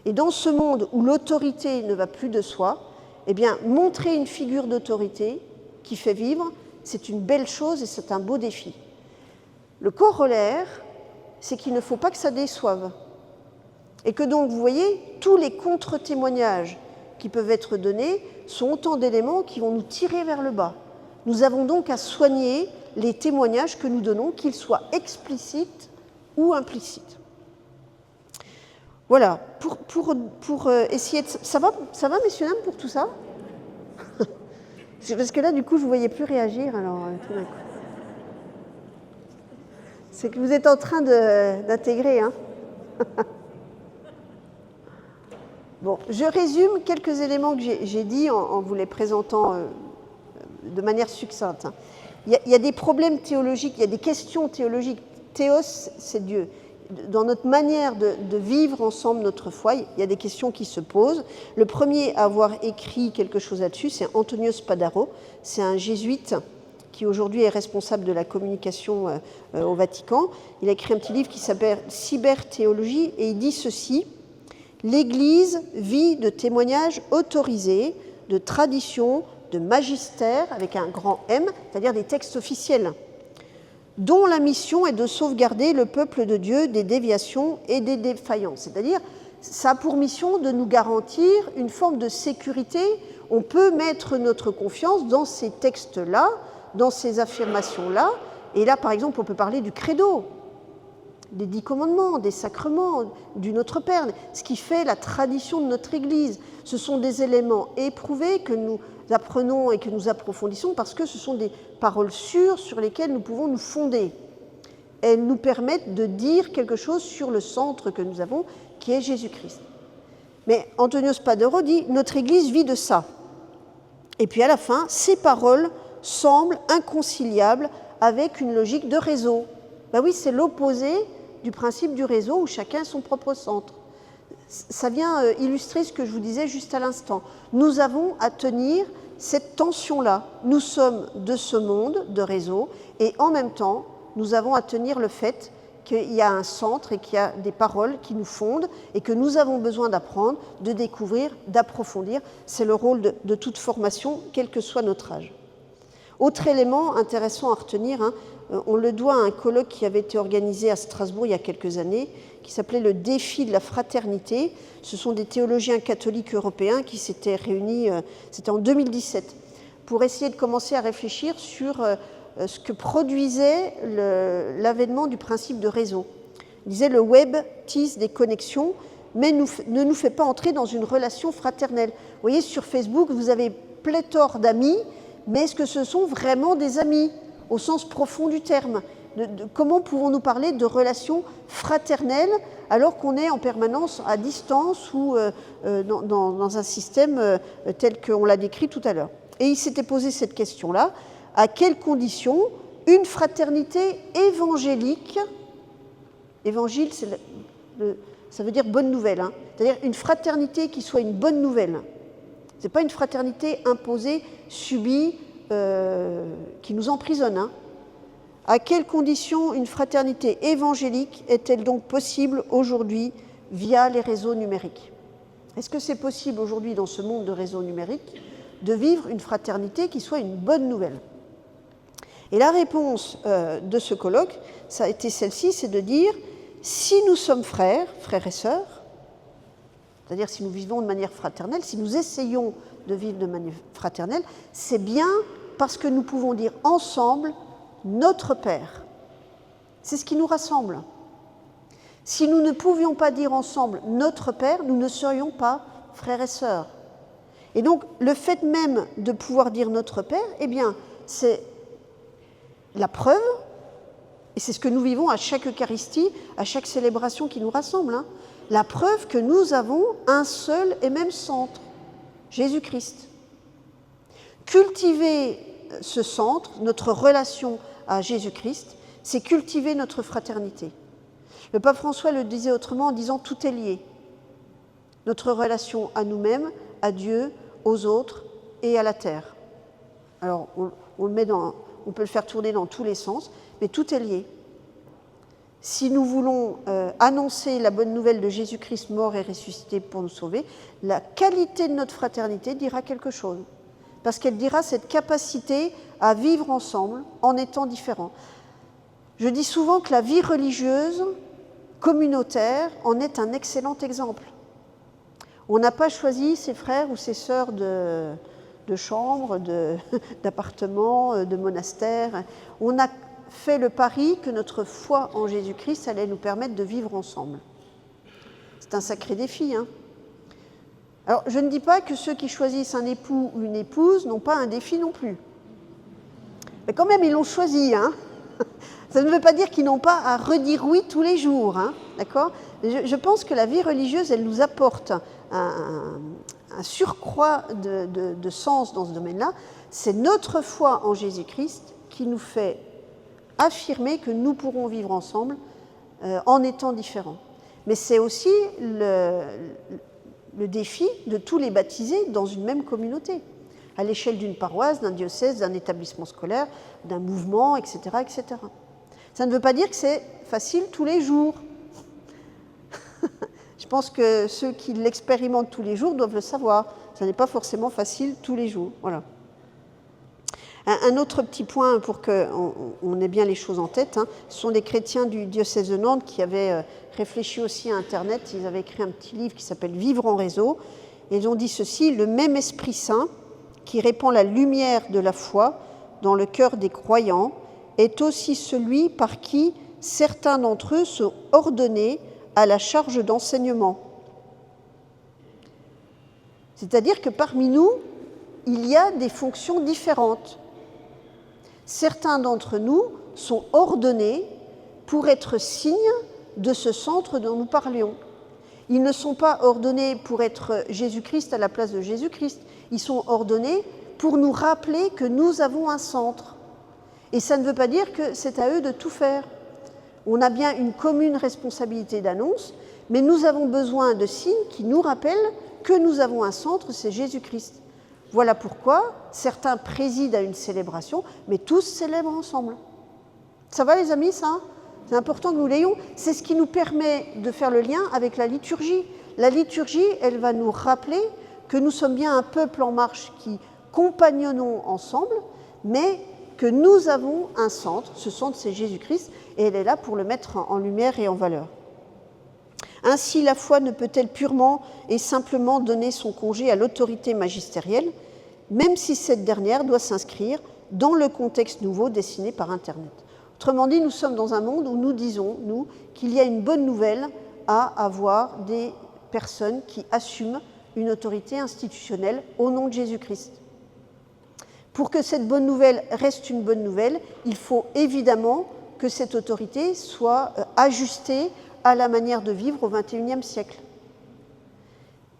Et dans ce monde où l'autorité ne va plus de soi, eh bien, montrer une figure d'autorité qui fait vivre, c'est une belle chose et c'est un beau défi. Le corollaire, c'est qu'il ne faut pas que ça déçoive. Et que donc, vous voyez, tous les contre-témoignages qui peuvent être donnés sont autant d'éléments qui vont nous tirer vers le bas. Nous avons donc à soigner les témoignages que nous donnons, qu'ils soient explicites ou implicites. Voilà, pour essayer de... Ça va, messieurs, dames, pour tout ça? Parce que là, du coup, je ne vous voyais plus réagir, alors tout d'un coup. C'est que vous êtes en train d'intégrer, hein. Bon, je résume quelques éléments que j'ai dit en vous les présentant de manière succincte. Il y a des problèmes théologiques, il y a des questions théologiques. Théos, c'est Dieu. Dans notre manière de vivre ensemble notre foi, il y a des questions qui se posent. Le premier à avoir écrit quelque chose là-dessus, c'est Antonio Spadaro. C'est un jésuite qui aujourd'hui est responsable de la communication au Vatican. Il a écrit un petit livre qui s'appelle Cyberthéologie et il dit ceci: l'Église vit de témoignages autorisés, de traditions, de magistère, avec un grand M, c'est-à-dire des textes officiels, dont la mission est de sauvegarder le peuple de Dieu des déviations et des défaillances. C'est-à-dire, ça a pour mission de nous garantir une forme de sécurité. On peut mettre notre confiance dans ces textes-là, dans ces affirmations-là. Et là, par exemple, on peut parler du credo, des 10 commandements, des sacrements, du Notre Père, ce qui fait la tradition de notre Église. Ce sont des éléments éprouvés que nous apprenons et que nous approfondissons parce que ce sont des paroles sûres sur lesquelles nous pouvons nous fonder. Elles nous permettent de dire quelque chose sur le centre que nous avons, qui est Jésus-Christ. Mais Antonio Spadaro dit « Notre Église vit de ça ». Et puis à la fin, ces paroles semble inconciliable avec une logique de réseau. Ben oui, c'est l'opposé du principe du réseau où chacun a son propre centre. Ça vient illustrer ce que je vous disais juste à l'instant. Nous avons à tenir cette tension-là. Nous sommes de ce monde de réseau et en même temps, nous avons à tenir le fait qu'il y a un centre et qu'il y a des paroles qui nous fondent et que nous avons besoin d'apprendre, de découvrir, d'approfondir. C'est le rôle de toute formation, quel que soit notre âge. Autre élément intéressant à retenir, on le doit à un colloque qui avait été organisé à Strasbourg il y a quelques années, qui s'appelait le défi de la fraternité. Ce sont des théologiens catholiques européens qui s'étaient réunis, c'était en 2017, pour essayer de commencer à réfléchir sur ce que produisait l'avènement du principe de réseau. Il disait le web tisse des connexions, mais ne nous fait pas entrer dans une relation fraternelle. Vous voyez, sur Facebook, vous avez pléthore d'amis, mais est-ce que ce sont vraiment des amis, au sens profond du terme? Comment pouvons-nous parler de relations fraternelles alors qu'on est en permanence à distance ou dans un système tel qu'on l'a décrit tout à l'heure? Et il s'était posé cette question-là. À quelles conditions une fraternité évangélique, évangile, ça veut dire bonne nouvelle, c'est-à-dire une fraternité qui soit une bonne nouvelle. Ce n'est pas une fraternité imposée, subie, qui nous emprisonne. À quelles conditions une fraternité évangélique est-elle donc possible aujourd'hui via les réseaux numériques? Est-ce que c'est possible aujourd'hui dans ce monde de réseaux numériques de vivre une fraternité qui soit une bonne nouvelle? Et la réponse de ce colloque, ça a été celle-ci, c'est de dire, si nous sommes frères et sœurs, c'est-à-dire si nous vivons de manière fraternelle, si nous essayons de vivre de manière fraternelle, c'est bien parce que nous pouvons dire ensemble notre Père. C'est ce qui nous rassemble. Si nous ne pouvions pas dire ensemble notre Père, nous ne serions pas frères et sœurs. Et donc, le fait même de pouvoir dire notre Père, eh bien, c'est la preuve, et c'est ce que nous vivons à chaque Eucharistie, à chaque célébration qui nous rassemble, la preuve que nous avons un seul et même centre, Jésus-Christ. Cultiver ce centre, notre relation à Jésus-Christ, c'est cultiver notre fraternité. Le pape François le disait autrement en disant « tout est lié ». Notre relation à nous-mêmes, à Dieu, aux autres et à la terre. Alors, on peut le faire tourner dans tous les sens, mais tout est lié. Si nous voulons annoncer la bonne nouvelle de Jésus-Christ mort et ressuscité pour nous sauver, la qualité de notre fraternité dira quelque chose. Parce qu'elle dira cette capacité à vivre ensemble en étant différents. Je dis souvent que la vie religieuse, communautaire, en est un excellent exemple. On n'a pas choisi ses frères ou ses sœurs de chambre, d'appartement, de monastère. On a fait le pari que notre foi en Jésus-Christ allait nous permettre de vivre ensemble. C'est un sacré défi. Alors, je ne dis pas que ceux qui choisissent un époux ou une épouse n'ont pas un défi non plus. Mais quand même, ils l'ont choisi. Ça ne veut pas dire qu'ils n'ont pas à redire oui tous les jours. D'accord ? Je pense que la vie religieuse, elle nous apporte un surcroît de sens dans ce domaine-là. C'est notre foi en Jésus-Christ qui nous fait affirmer que nous pourrons vivre ensemble en étant différents. Mais c'est aussi le défi de tous les baptisés dans une même communauté, à l'échelle d'une paroisse, d'un diocèse, d'un établissement scolaire, d'un mouvement, etc., etc. Ça ne veut pas dire que c'est facile tous les jours. Je pense que ceux qui l'expérimentent tous les jours doivent le savoir. Ça n'est pas forcément facile tous les jours. Voilà. Un autre petit point pour qu'on ait bien les choses en tête, ce sont des chrétiens du diocèse de Nantes qui avaient réfléchi aussi à Internet. Ils avaient écrit un petit livre qui s'appelle « Vivre en réseau ». Et ils ont dit ceci: « Le même Esprit Saint qui répand la lumière de la foi dans le cœur des croyants est aussi celui par qui certains d'entre eux sont ordonnés à la charge d'enseignement. » C'est-à-dire que parmi nous, il y a des fonctions différentes. Certains d'entre nous sont ordonnés pour être signes de ce centre dont nous parlions. Ils ne sont pas ordonnés pour être Jésus-Christ à la place de Jésus-Christ. Ils sont ordonnés pour nous rappeler que nous avons un centre. Et ça ne veut pas dire que c'est à eux de tout faire. On a bien une commune responsabilité d'annonce, mais nous avons besoin de signes qui nous rappellent que nous avons un centre, c'est Jésus-Christ. Voilà pourquoi certains président à une célébration, mais tous célèbrent ensemble. Ça va les amis, ça? C'est important que nous l'ayons. C'est ce qui nous permet de faire le lien avec la liturgie. La liturgie, elle va nous rappeler que nous sommes bien un peuple en marche qui compagnonnons ensemble, mais que nous avons un centre, ce centre c'est Jésus-Christ, et elle est là pour le mettre en lumière et en valeur. Ainsi, la foi ne peut-elle purement et simplement donner son congé à l'autorité magistérielle, même si cette dernière doit s'inscrire dans le contexte nouveau dessiné par Internet. Autrement dit, nous sommes dans un monde où nous disons, nous, qu'il y a une bonne nouvelle à avoir des personnes qui assument une autorité institutionnelle au nom de Jésus-Christ. Pour que cette bonne nouvelle reste une bonne nouvelle, il faut évidemment que cette autorité soit ajustée à la manière de vivre au XXIe siècle.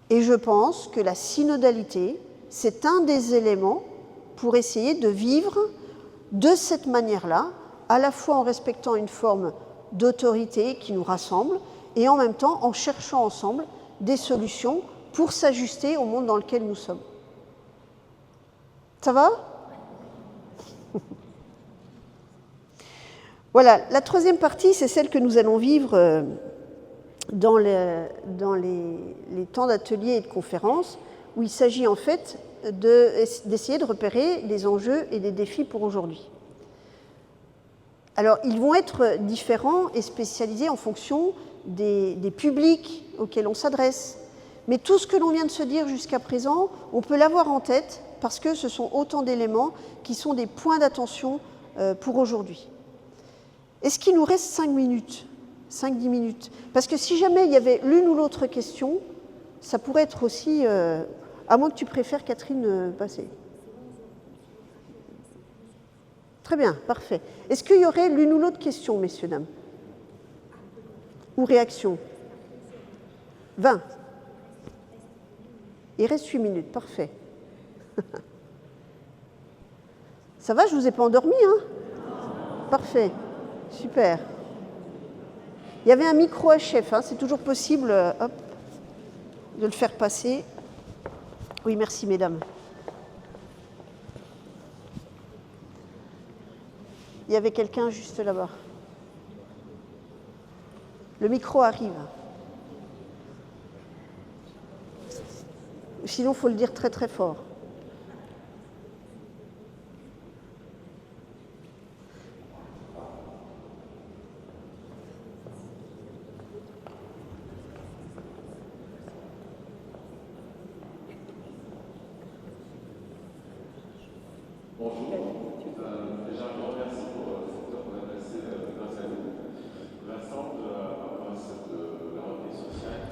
Et je pense que la synodalité, c'est un des éléments pour essayer de vivre de cette manière-là, à la fois en respectant une forme d'autorité qui nous rassemble et en même temps en cherchant ensemble des solutions pour s'ajuster au monde dans lequel nous sommes. Ça va ? Voilà, la troisième partie, c'est celle que nous allons vivre dans les temps d'ateliers et de conférences, où il s'agit en fait d'essayer de repérer les enjeux et les défis pour aujourd'hui. Alors, ils vont être différents et spécialisés en fonction des publics auxquels on s'adresse. Mais tout ce que l'on vient de se dire jusqu'à présent, on peut l'avoir en tête parce que ce sont autant d'éléments qui sont des points d'attention pour aujourd'hui. Est-ce qu'il nous reste 5 minutes, 5-10 minutes? Parce que si jamais il y avait l'une ou l'autre question, ça pourrait être aussi, à moins que tu préfères, Catherine, passer. Très bien, parfait. Est-ce qu'il y aurait l'une ou l'autre question, messieurs, dames? Ou réaction? 20. Il reste 8 minutes, parfait. Ça va, je ne vous ai pas endormi, hein? Parfait, super. Il y avait un micro HF, hein, c'est toujours possible hop, de le faire passer. Oui, merci, mesdames. Il y avait quelqu'un juste là-bas. Le micro arrive. Sinon, il faut le dire très très fort. Bonjour. Déjà, je vous remercie pour cette heure qu'on a passée grâce à vous. Vincent, par rapport à la reprise sociale,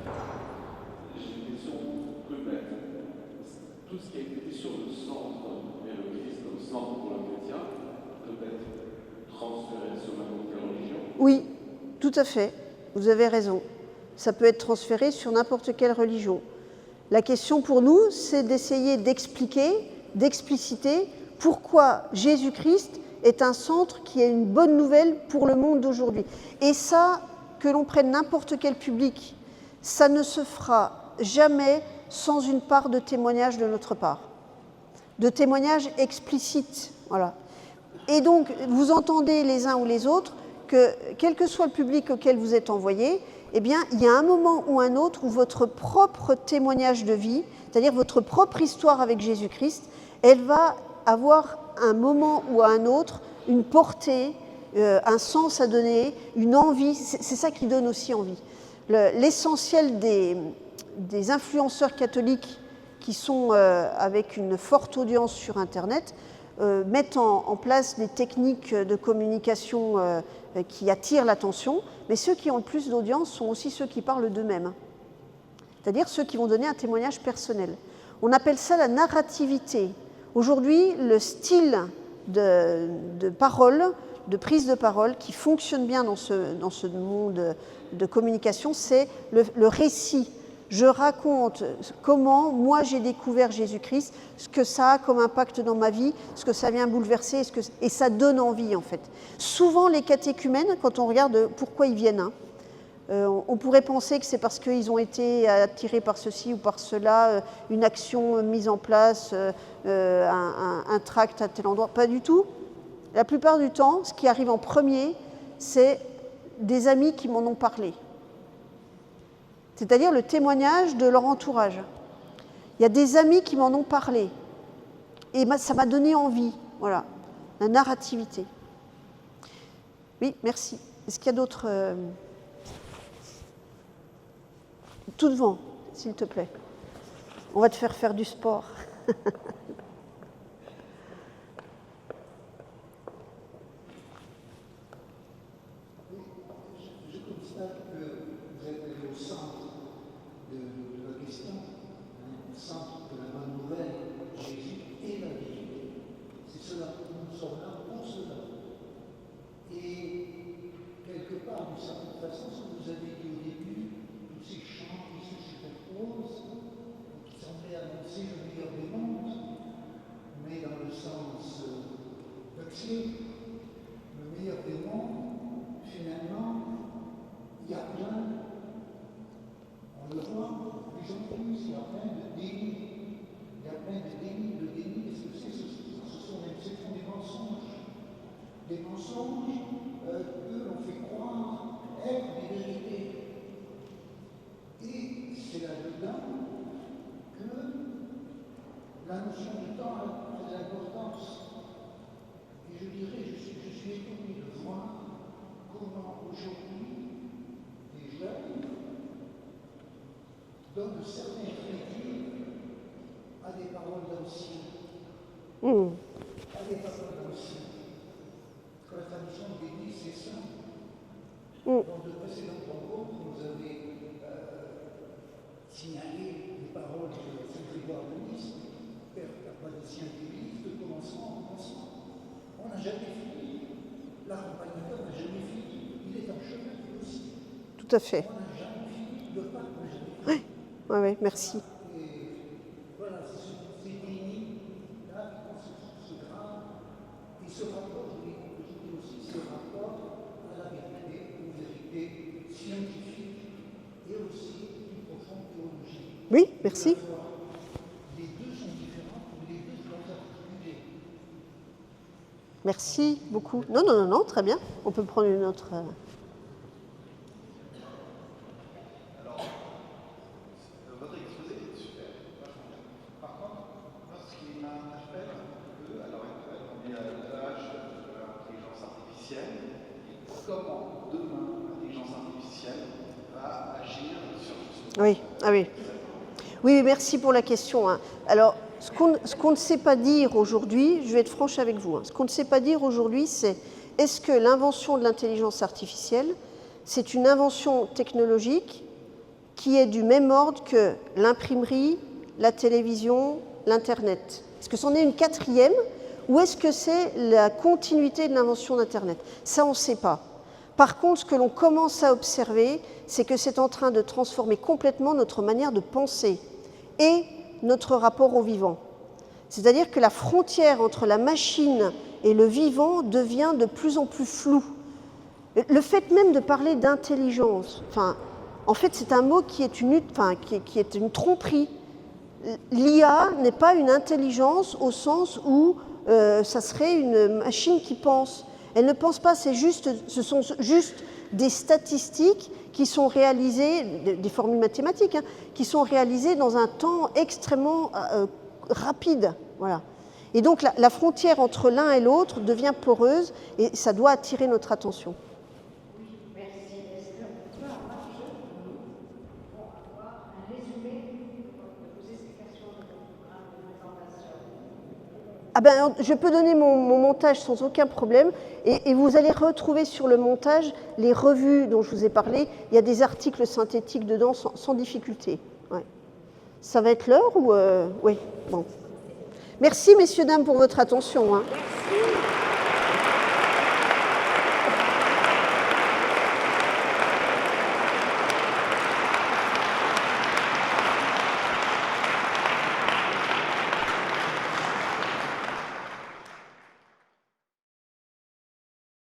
j'ai une question plus bête. Tout ce qui a été dit sur le centre et le Christ comme centre pour le chrétien peut être transféré sur n'importe quelle religion? Oui, tout à fait. Vous avez raison. Ça peut être transféré sur n'importe quelle religion. La question pour nous, c'est d'essayer d'expliquer, d'expliciter pourquoi Jésus-Christ est un centre qui est une bonne nouvelle pour le monde d'aujourd'hui. Et ça, que l'on prenne n'importe quel public, ça ne se fera jamais sans une part de témoignage de notre part, de témoignage explicite. Voilà. Et donc, vous entendez les uns ou les autres que, quel que soit le public auquel vous êtes envoyé, eh bien, il y a un moment ou un autre où votre propre témoignage de vie, c'est-à-dire votre propre histoire avec Jésus-Christ, elle va avoir un moment ou un autre une portée, un sens à donner, une envie. C'est ça qui donne aussi envie. L'essentiel des influenceurs catholiques qui sont avec une forte audience sur Internet mettent en place des techniques de communication qui attirent l'attention, mais ceux qui ont le plus d'audience sont aussi ceux qui parlent d'eux-mêmes, c'est-à-dire ceux qui vont donner un témoignage personnel. On appelle ça la narrativité. Aujourd'hui, le style de parole, de prise de parole qui fonctionne bien dans ce monde de communication, c'est le récit. Je raconte comment moi j'ai découvert Jésus-Christ, ce que ça a comme impact dans ma vie, ce que ça vient bouleverser, et ça donne envie en fait. Souvent les catéchumènes, quand on regarde pourquoi ils viennent, on pourrait penser que c'est parce qu'ils ont été attirés par ceci ou par cela, une action mise en place, un tract à tel endroit. Pas du tout. La plupart du temps, ce qui arrive en premier, c'est des amis qui m'en ont parlé. C'est-à-dire le témoignage de leur entourage. Il y a des amis qui m'en ont parlé. Et ça m'a donné envie. Voilà, la narrativité. Oui, merci. Est-ce qu'il y a d'autres... Tout devant, s'il te plaît. On va te faire faire du sport. Je constate que vous êtes allé au centre de la question, au centre de la bonne nouvelle, Jésus et la vérité. C'est cela, nous sommes là pour cela. Et quelque part, d'une certaine façon, ce que vous avez dit au début, tous ces chants qui se superposent, qui semblaient annoncer le meilleur des mondes, mais dans le sens Huxley, le meilleur des mondes, finalement, il y a plein, on le voit de plus en plus, il y a plein de déni. Il y a plein de déni. Le déni, qu'est-ce que c'est? Ce sont des mensonges. Des mensonges que l'on fait croire être des vérités. Et c'est là-dedans que la notion du temps a de l'importance. Et je dirais, je suis étonné de voir comment aujourd'hui les jeunes donnent certains crédits à des paroles d'anciens. À des paroles d'anciens. Que la tradition bénit, c'est ça. Dans de précédentes rencontres, vous avez signalé les paroles de Saint Grégoire de Nice, père cappadocien d'Église, de commencement en commencement. On n'a jamais fini. L'accompagnateur n'a jamais fini. Il est en chemin aussi. Tout à fait. On n'a jamais fini. Le pape n'a jamais fini. Oui, merci. Et voilà, c'est ces dénis-là qui se gravent. Et ce rapport, je dis aussi, ce rapport à la vérité, aux vérités scientifiques et aussi une profonde théologie. Oui, merci. Les deux sont différents, mais les deux doivent s'articuler. Merci beaucoup. Non, très bien. On peut prendre une autre... Votre exposé est super. Par contre, moi, ce qui m'interpelle un peu à l'heure actuelle, on est à l'âge de l'intelligence artificielle. Comment demain l'intelligence artificielle va agir sur ce Oui, oui. Oui, merci pour la question. Alors, ce qu'on ne sait pas dire aujourd'hui, je vais être franche avec vous, ce qu'on ne sait pas dire aujourd'hui, c'est est-ce que l'invention de l'intelligence artificielle, c'est une invention technologique qui est du même ordre que l'imprimerie, la télévision, l'Internet? Est-ce que c'en est une quatrième ou est-ce que c'est la continuité de l'invention d'Internet? Ça, on ne sait pas. Par contre, ce que l'on commence à observer, c'est que c'est en train de transformer complètement notre manière de penser et notre rapport au vivant. C'est-à-dire que la frontière entre la machine et le vivant devient de plus en plus floue. Le fait même de parler d'intelligence, en fait, c'est un mot qui est une tromperie. L'IA n'est pas une intelligence au sens où ça serait une machine qui pense. Elle ne pense pas, ce sont juste des statistiques qui sont réalisées, des formules mathématiques, qui sont réalisées dans un temps extrêmement rapide. Voilà. Et donc la frontière entre l'un et l'autre devient poreuse et ça doit attirer notre attention. Oui, merci. Est-ce qu'on peut en marge pour avoir un résumé de vos explications de votre programme de présentation? Je peux donner mon montage sans aucun problème et vous allez retrouver sur le montage les revues dont je vous ai parlé. Il y a des articles synthétiques dedans sans difficulté. Ouais. Ça va être l'heure ou oui, bon. Merci messieurs, dames pour votre attention.